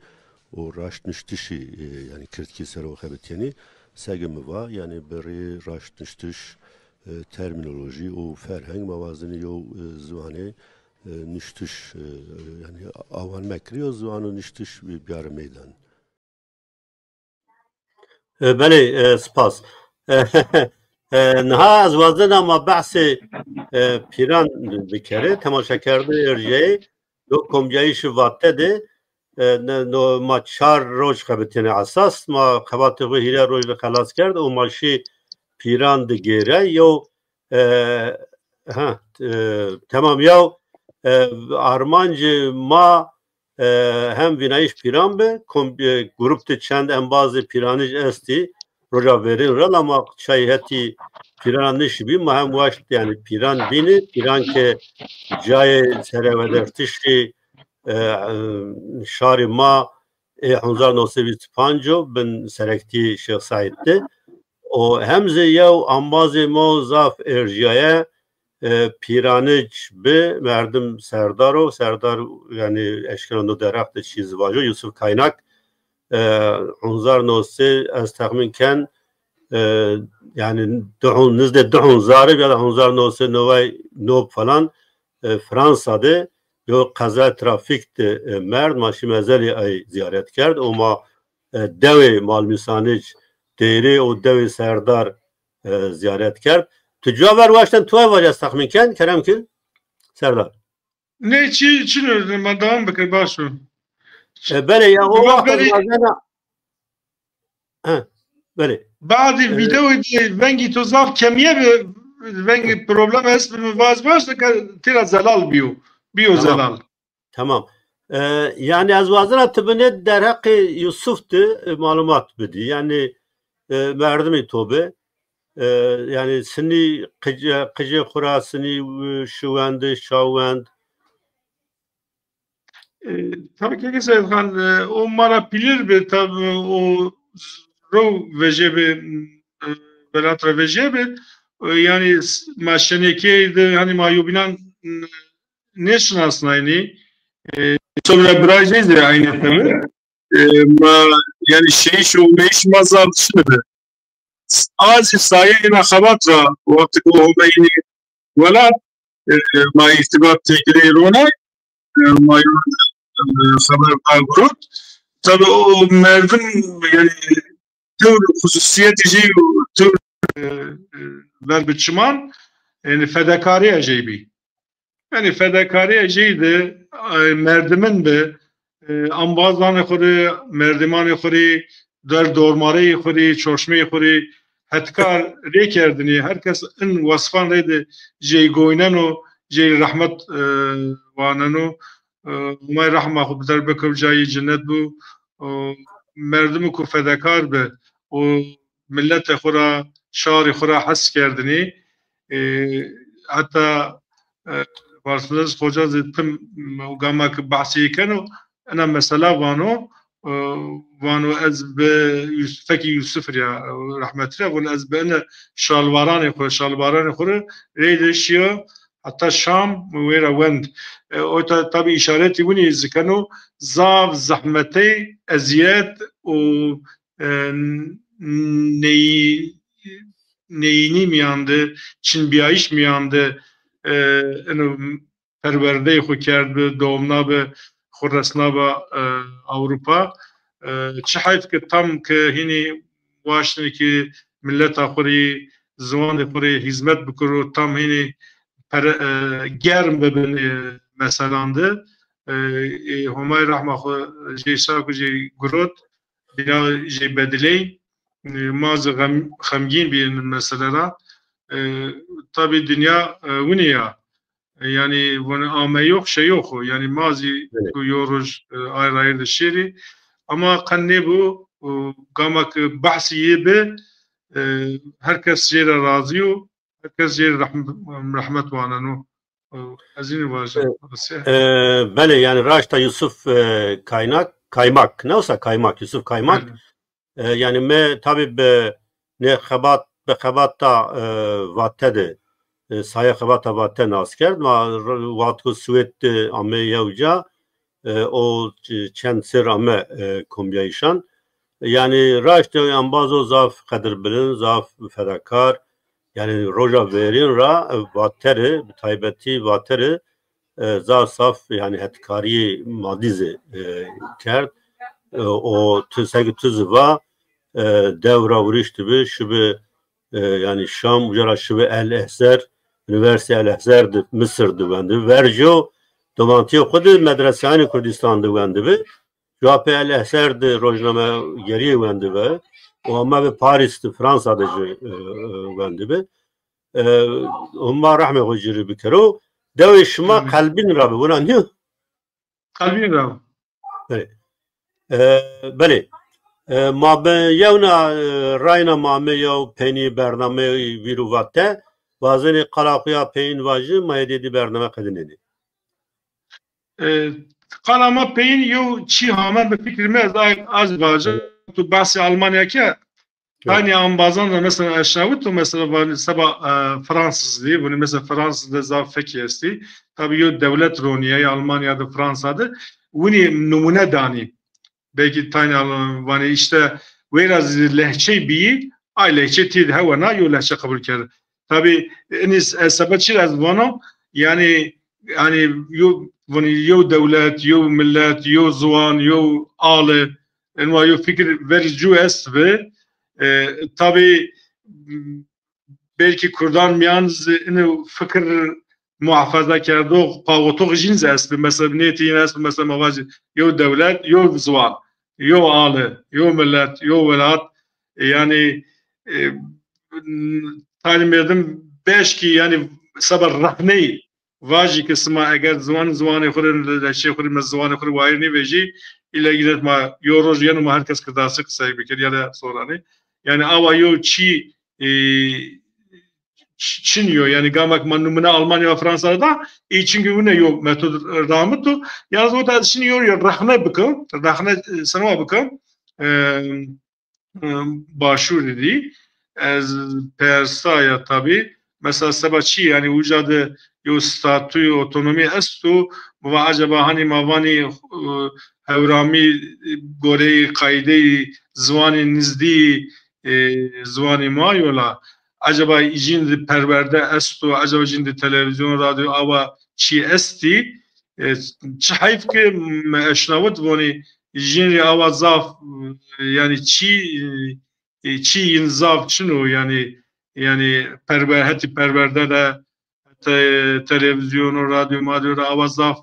o raştnüştüşi yani Kırtki saro xabiteni segimi va yani beri raştnüştüş terminoloji o ferheng mavazını yo zvane nüştüş yani avan mekri o zvanı nüştüş bir meydan بله سپاس نها از وزن اما بحث پیران بکره تماشا کرده ارجعی دو کمجایش واته ده ما 4 روز خبتین اساس ما خبات رو هیره روز خلاص کرد و ماشی پیران ده گیره یو تمام یو آرمانج ما هم وینایش پیران به گروپ ده چند انباز پیرانش استی روژا verin rol ama şayeti piran nişbi muhem vaşt yani piran bini piran ke cay serevedertişi şari ma 1925 bin serekti Şeyh Said'di o hemze yev ambazı mo zaf erjaya piranıç be merdim serdar yani eşkanı derafte çiz vajo Yusuf Kaynak 1909 از تخمین کن yani nizde 2000 ya da 1909 falan Fransa'da yo kaza trafikte merd maşi mezeli ay ziyaret کرد o ma devi malmisanic değeri o devi serdar ziyaret کرد tüccar var baştan tuay var az tahmin ken kerem ki serdar ne için öyle ben devam bakır başım bele ya o vakit bele بعد ویدیو ونگی تو زاف کمیه به ونگی پروبلم هست باز باش که تیرا زلال بیو زلال tamam yani az vazına tıbını der hakkı Yusuf'tu malumat bidi yani merdimi tobe yani seni kıcı kurasını şuvend şavend tabii ki Sayın Khan o mara pilir be tabii o رو وجبه بلاتر وجبه yani maşeneki de hani mayubinan neşnasnayni sonra bırakacağız ya aynı tabi yani şey şu meş mazal şimdi az sayına xabatra vakti ko hobeyni wala ma irtibat teklerona ma haber grup tabi o merdin yani tür hususiyeti şey tür ver biçiman yani fedakari ajebi yani fedakari ajeydi merdimin be ambazdan xuri merdiman xuri der dormare xuri çoşme xuri hatkar re kerdini herkes in vasfan reydi jey goynano jey rahmet vanano umay rahma xub der bekov jayi cennet bu merdimi ku fedakar be o millet xura şari xura has kerdini hatta varsınız hoca zıttım gamak bahsi kanu ana mesela vano az be Yusuf'ki Yusuf ya rahmetli vano az be ana şalvaran xura reydeşiyor hatta Şam ve Wend o tabi işareti bunu zikanu zav zahmeti eziyet o neyini miyandı Çin biyayiş miyandı perverde xu kerdi doğumna be xurresna be Avrupa çi hayt ki tam ki hini başını ki millet xuri zaman xuri hizmet bikuru tam hini germ bebin meselandı Homay rahma xu jeysa ku jey gurut bina jey bediley maz xemgin bir meselera tabi dünya vuniya yani bunu ame yok şey yok yani mazi yoruj ayrı ayrı şeri ama kanne bu gamak bahsiye be herkes yere razıyor herkes yere rahmet vananu azini var bele yani Raşta Yusuf Kaymak ne olsa Kaymak Yusuf Kaymak yani me tabi ne xebat ta vatte saya xebata vatte nas kerd ma vatku Swed ame yevca o çend sir ame komyayşan yani Raşta ambazo zaf kadir bilin zaf fedakar yani roja verin ra vateri taybeti vateri zaf saf yani hetkari madize kerd o tüsegi tüzva devra vuruştu bir şubi yani Şam ucara şubi El-Ehzer Üniversite El-Ehzer'di Mısır'dı bendi. Verjo domantiye kudu medresani Kurdistan'dı bendi bir. Cevap El-Ehzer'di rojname geriye bendi ve o ama bir Paris'ti Fransa'da bendi bir. Umma rahme hociri bir kere o devi şuma kalbin rabi buna ne? Kalbin rabi. Beli. ما به یونا راینا مامه یا پنی برنامه ویروواته وازن قلاقیا پین واجی مایدی برنامه قدنیدی. قلما پین یو چی همه به فکر می از واجه تو بحث آلمانیا که hani ambazan da mesela aşağı tu mesela var sabah Fransız diye bunu mesela Fransız'da zafeki esti tabii yo devlet roniye Almanya'da Fransa'da bunu numune dani belki tane hani işte biraz lehçe bir ay lehçe tid havana yo lehçe kabul keder tabii enis sabahçı az vano yani yo devlet yo millet yo zuan yo aile enva yo fikir verici es ve tabii belki Kurdan miyanız fikir muhafaza kerdo pavotok jins est mesela niyeti est mesela mavacı yo devlet yo zuan yo aile yo millet yo velat yani talim edim beş ki yani sabah rahne vaji kısma eğer zuanı kurun şey kurun zuanı kurun vayni veji ile gidet ma yoroj yani ma herkes kıdası kısa bir kere ya da sonra yani ava yo çi Çinyo yani gamak manumuna Almanya ve Fransa'da çünkü bu ne yok metod rahmetu yalnız o da Çinyo ya rahne bakın rahne sana bakın başvur dedi persaya tabi mesela sabahçı yani ucadı yo statü otonomi estu bu acaba hani mavani hevrami gore kaide zvani nizdi zvani mayola acaba icindi perverde estu acaba icindi televizyon radyo ava çi esti çayf ki meşnavat voni icindi ava zaf yani çi inzaf çinu yani perverde de televizyon radyo madyo ava zaf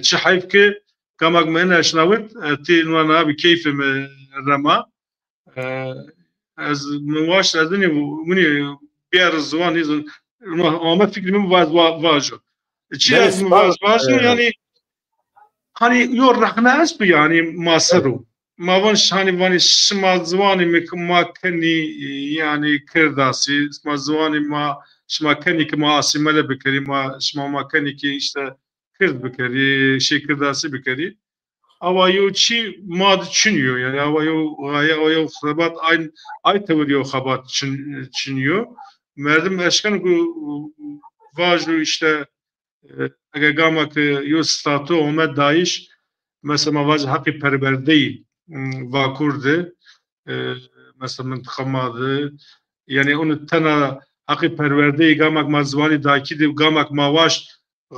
çayf ki kamak meşnavat ti nwana bi keyfim rama از نواش از اینی منی بیار زوان نیز ama fikrim var چی از واجو yani hani yo rahna asp yani masaru mavan hani vani şmazvani makani yani kırdasi şmazvani ma şmakani ki ma asimele bekeri ma şmamakani ki işte kırd bekeri şey kırdasi bekeri ama yo çi mad çiniyor yani ama yo xabat ay tevriyo xabat çiniyor merdim eşkan ku vajlu işte eğer gamak yo statü omed daiş mesela vaj hakkı perverdeyi vakurdu mesela mıntıkamadı yani onu tana hakkı perverdeyi gamak mazvani dakidi gamak mavaş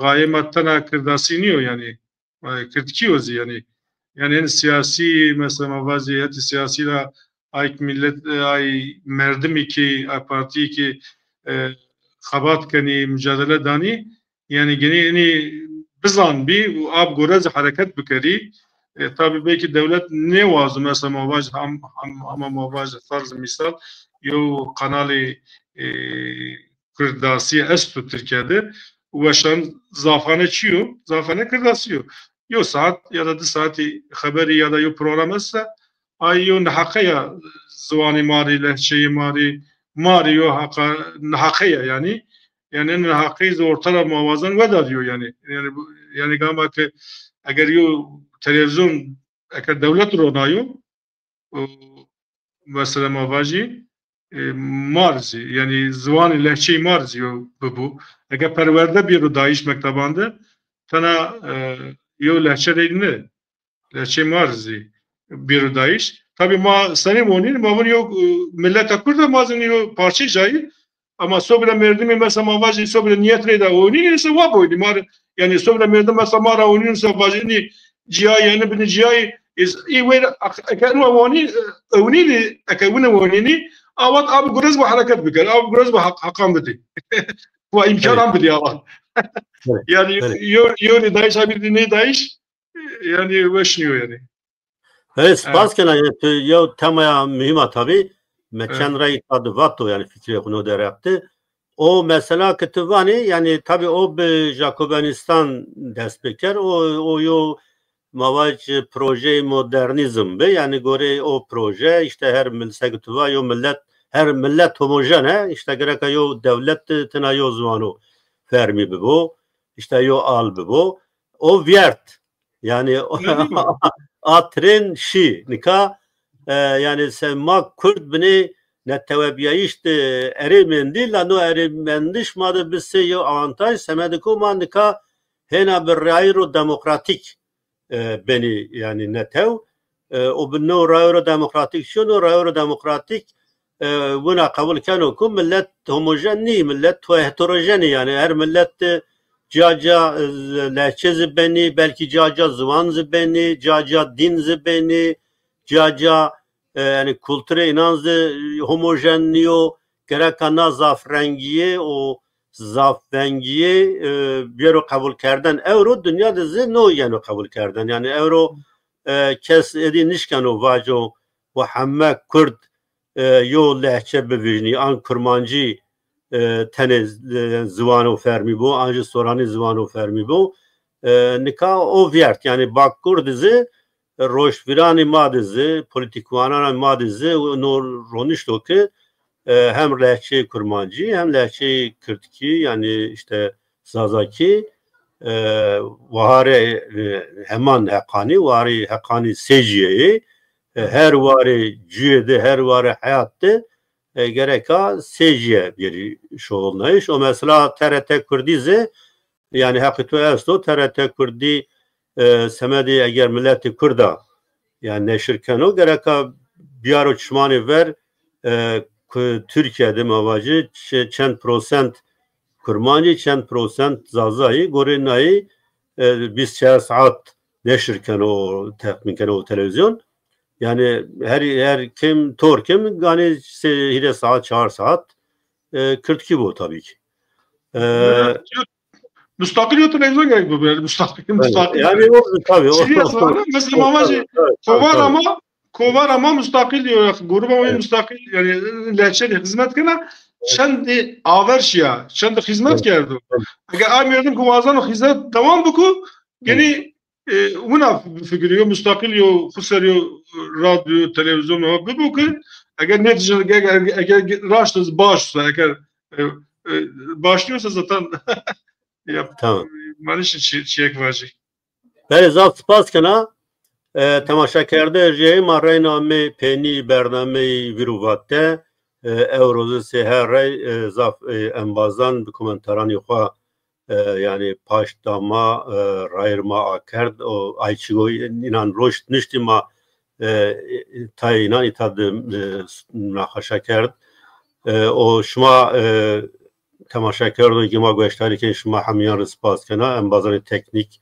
gayemat tana kırdasiniyor yani kırtkiyoz yani en siyasi mesela vaziyeti siyasiyle ay millet ay merdim ki ay parti ki xabat kani mücadele dani yani gene bizan bir ab gorez hareket bikeri tabi belki devlet ne vazı mesela mavaj ama mavaj farz misal yo kanalı kırdasi estu Türkiye'de ulaşan zafane çiyor zafane kırdasıyor yo saat ya da 2 saati haberi ya da yo program ise ay yo nahakaya zuvani mari lehçeyi mari yo nahakaya yani nahakayı ortada muvazan veda diyor yani galiba ki eğer yo televizyon eğer devlet ronayo mesela mavaji marzi yani zuvani lehçeyi marzi yo bu eğer perverde bir dayiş mektabanda tana yo lehçe değil ne? Lehçe marzi bir dayiş. Tabi ma senin onun ma bunu yok millet akırda mazın yo parça cayı ama sonra merdim mesela mavacı sonra niyet reda onun ise var bu yani sonra merdim mesela mara onun ise vacini cihayı yani bir cihayı از این ویر اکنون وانی اونی اکنون وانی آوات آب گرز با حرکت بکن آب گرز با حقام بدی و امکان هم بدی آوات yani yoni dayış abi ne dayış yani veşniyor yani. Evet, spas kana yani ya temaya mühim tabi mekan rayı tadı vatto yani fikri konu deraptı. O mesela kütüphane yani tabi o bir Jacobinistan despeker o yo mavac proje modernizm be yani göre o proje işte her millet kütüpha yo millet her millet homojen he işte gerek yo devlet tına yo zvanı fermi bu işte yo al bu o viert yani atren şi nika yani semma Kürt bini nettevebiyeşti erimendi lano erimendiş madı bisse yo avantaj semediko mandika hena bir rayro demokratik beni yani netev o binno rayro demokratik şunu rayro demokratik buna kabul kanokum millet homojenni millet heterojeni yani her millet caca lehçe zibeni belki caca zıvan zibeni caca din zibeni caca yani kültüre inanzı homojenliyor gerekana zafrengiye o zafrengiye bir kabul kerden euro dünyada zino yani kabul kerden yani euro kes edinişken o vaco ve hamme Kürt yo lehçe bivijni an kurmancı tene zıvanı fermi bu anjı sorani zıvanı fermi bu nika o viert yani bak Kürdizi roşvirani madizi politikvanana madizi no ronişto ki hem lehçe kurmancı hem lehçe Kürtki yani işte Zazaki vahare heman hekani vari hekani seciyeyi her vari cüyede her vari hayatta gereka seciye bir şoğulnayış o mesela TRT Kürdizi yani hakikaten esto TRT Kürdi semedi eğer milleti Kürda yani neşirken o gereka bir uçmanı ver Türkiye'de mavacı çend prosent kurmancı çend prosent zazayı gorinayı 24 saat neşirken o tekniken o televizyon yani her kim tor kim yani hile saat 4 saat 42 bu tabii ki. Müstakil televizyon gerek bu böyle müstakil. Yani o tabii o. Mesela mamacı kovar ama müstakil diyor. Gruba o müstakil yani lehçeli hizmet kana şimdi averşya şimdi hizmet geldi. Eğer amiyordun kuvazan o hizmet tamam bu gene buna fikriyor müstakil yo kusarıyor radyo televizyon o bu ki eğer neticede eğer raştız başsa eğer başlıyorsa zaten tamam. Maalesef çiğek vacı. Beli zaf spas kana temaşa kerde jey marrayname peni bername viruvatte evrozu seher zaf embazan bir komentaran yuha yani paştama rayırma akerd o ayçigo inan roşt niştima tayinan itadı nahaşa kerd o şuma temaşa kerdo gima göçtari ki şuma hamiyan spas kana embazan teknik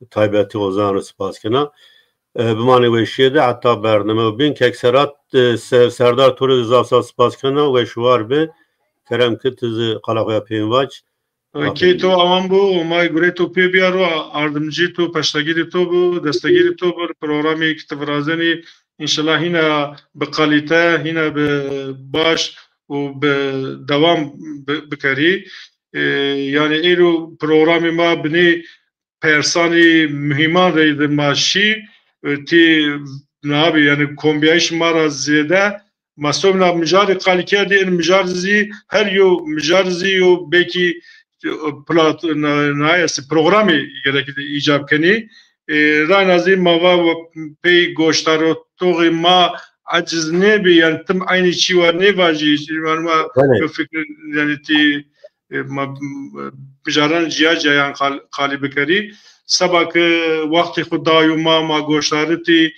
taybeti ozan spas kana bimani ve şeyde hatta bername bin kekserat Serdar Turu zafsa spas kana ve şuar be kerem kitiz qalaqya pinvaç ki to aman bu may gure to pe biyaro ardımcı to paştagiri to bu destagiri to bu programı kitavrazeni inşallah yine be kalite yine be baş و به دوام بکری yani ایرو پروگرامی ما بنی پرسانی مهمان رید ماشی تی نابی yani کومبیایش ما را زیده مصوبنا مجاری قالی کردی این مجارزی هر یو مجارزی و بکی پلات نایسی پروگرامی gerekli icap keni رانازی ما و پی گوشتارو توغی ما aciz ne bir yani tüm aynı şey var ne var yani fikir yani ti bijaran cihaca yani kali bekari sabah vakti xudayu ma goşları ti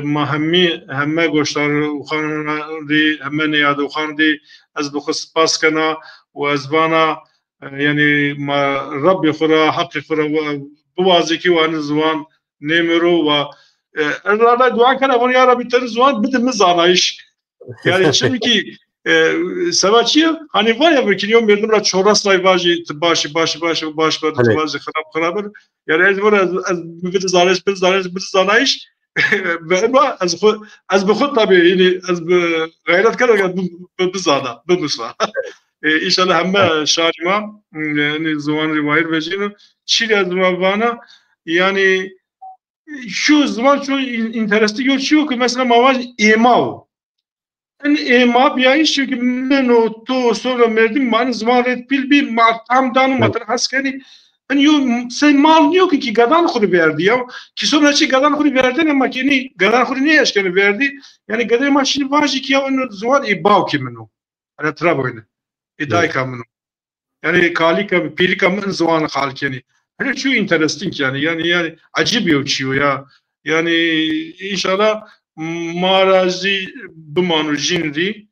mahmi hemme goşları uxan di hemme ne yadı uxan di az bu spas kana ve azbana yani ma Rabbi xura hakkı xura bu vaziki ve anı zvan nemero ve Erlerle duan kana bunu ya Rabbi teri zuan bidim zanayış. Yani çünkü sevaçi hani var ya bir yom verdim la çoras layvacı başı tıbacı kırabır. Yani ez var az bir zanayış ve az bu khut tabii yani az gayret kadar bu zada bu musla. İnşallah hem şarima yani zaman rivayet vecino çile zaman yani şu zaman çok interesli görüşüyor ki mesela mavaj emav. Yani emav ya iş çünkü ben o to sonra merdim man zaman red pil bir tam danı matır haskeni. Yani yo sen mal yok ki gadan kuru verdi ya. Ki sonra şey gadan kuru verdi ama ki gadan kuru ne yaşkanı verdi. Yani gadan maşini vajı ki ya onu zaman ebav ki menu. Hani traboyne. İdai kamunu. Yani kalika pilika min zaman kalk yani. Hani şu interesting yani acı bir uçuyor ya. Yani inşallah marazi bimanu jinri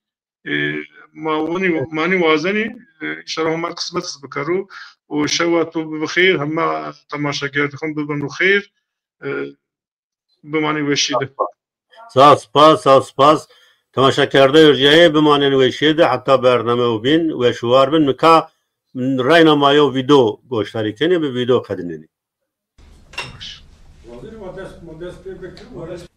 mani vazani inşallah huma kısmet bikaru و شواتو بخير هما تماشاگرتكم ببنو خير بمانی وشیده سپاس تماشاگرده ارجعی بمانین وشیده حتی برنامه و بین و شوار بین مکا راینا مایو ویدیو گوشتاری کنی به ویدیو قدنینی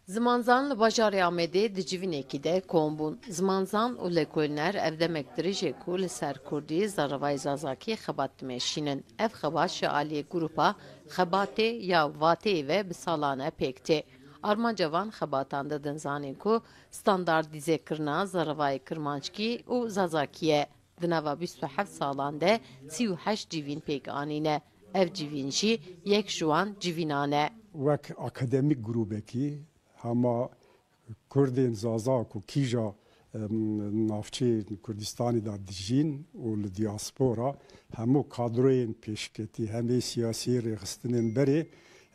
Zmanzan li bajarê Amedê di civînekî de kom bûn. Zmanzan û lêkolîner ev demektirî jê ku li ser Kurdî zarevayê zazakî xebat dimeşînin. Ev xebat ji aliyê grupa xebatê ya watê ve bi salan e pêk tê. Armanca van xebatan didin zanîn ku standardîzekirina zarevayê kirmanckî û zazakî ye. Di nava 27 salan de 38 civîn pêk anîne. Ev civîn jî yek ji wan civînan e. Wek akademik grûbekî hema Kurdên zazak û kîja navçeyên Kurdistanê da dijîn û li diaspora hemû kadroyên pêşketî hemê siyasî rêxistinên berê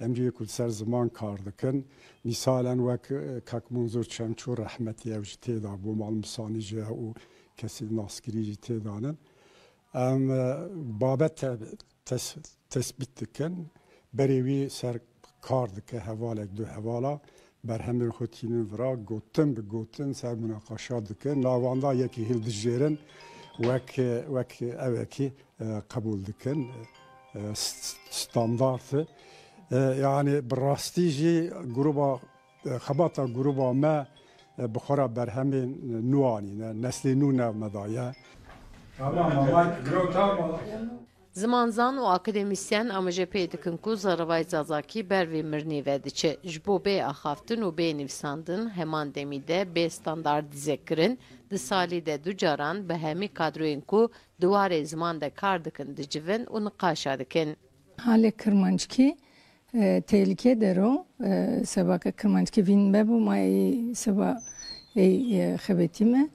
em jî ku ser ziman kar dikin. Misalen wek Kak Munzur Çemçû rehmetî ev jî têda bû malmisanî jî û kesî naskirî jî têdanin. Em babet tespît dikin berê wî ser kar dike hevalek du hevala berhemên xwetînin vira gotin bi gotin ser münaqeşa dike navanda yekî hildijêrin wek evekî qebûl dikin standartı yani bi rastî jî gruba xebata gruba me bi xwe re berhemên nû anîne neslê nû nev me daye. Zmanzan û akademisyen amije pê dikin ku zarevayê zazakî ber vê mirinê ve diçe. Ji bo bê axaftin û bê nivîsandin heman demî de bê standardîzekirin di salî de du caran bi hemî kadroyên ku di warê ziman de kar dikin dicivin û niqaşa dikin. Halê kirmanckî tehlike dero sebaka kirmanckî vîn me bû mayê seba xebetî me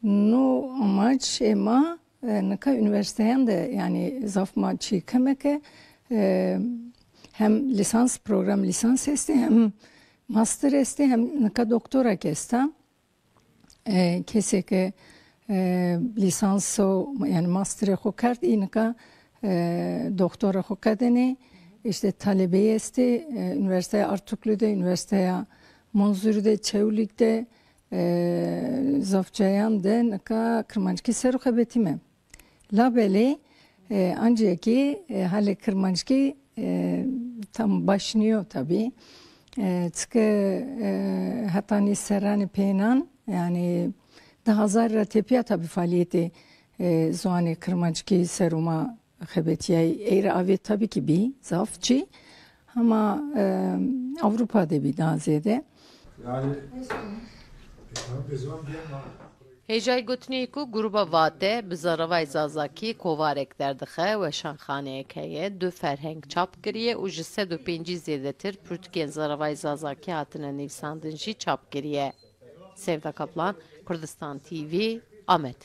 nû amaç êma neka üniversiteyen de yani zafma çi kemeke hem lisans program lisans esti hem master esti hem neka doktora kesta keseke lisanso yani master xo kard neka doktora xo kadeni işte talebe esti üniversiteye Artuklu'da üniversiteye Monzur'da Çevlik'te zafçayan de neka Kırmançki seru xebetime labeli ancak ki hale Kırmançki tam başlıyor tabi. Çünkü hatani serani peynan yani daha zarra tepiya tabi faaliyeti zuani Kırmançki seruma xebetiye eğri avet tabi ki bir zafçı ama Avrupa'da bir daha ziyade. Yani Hêjayê gotinê ku gruba Vate bi zarevayê zazakî kovarek derdixe ve şanxaneyek heye du ferheng çap kiriye û ji 105 zêdetir pirtûkên zarevayê zazakî hatine nivîsandin jî çap kiriye. Sevda Kaplan, Kurdistan TV, Amed.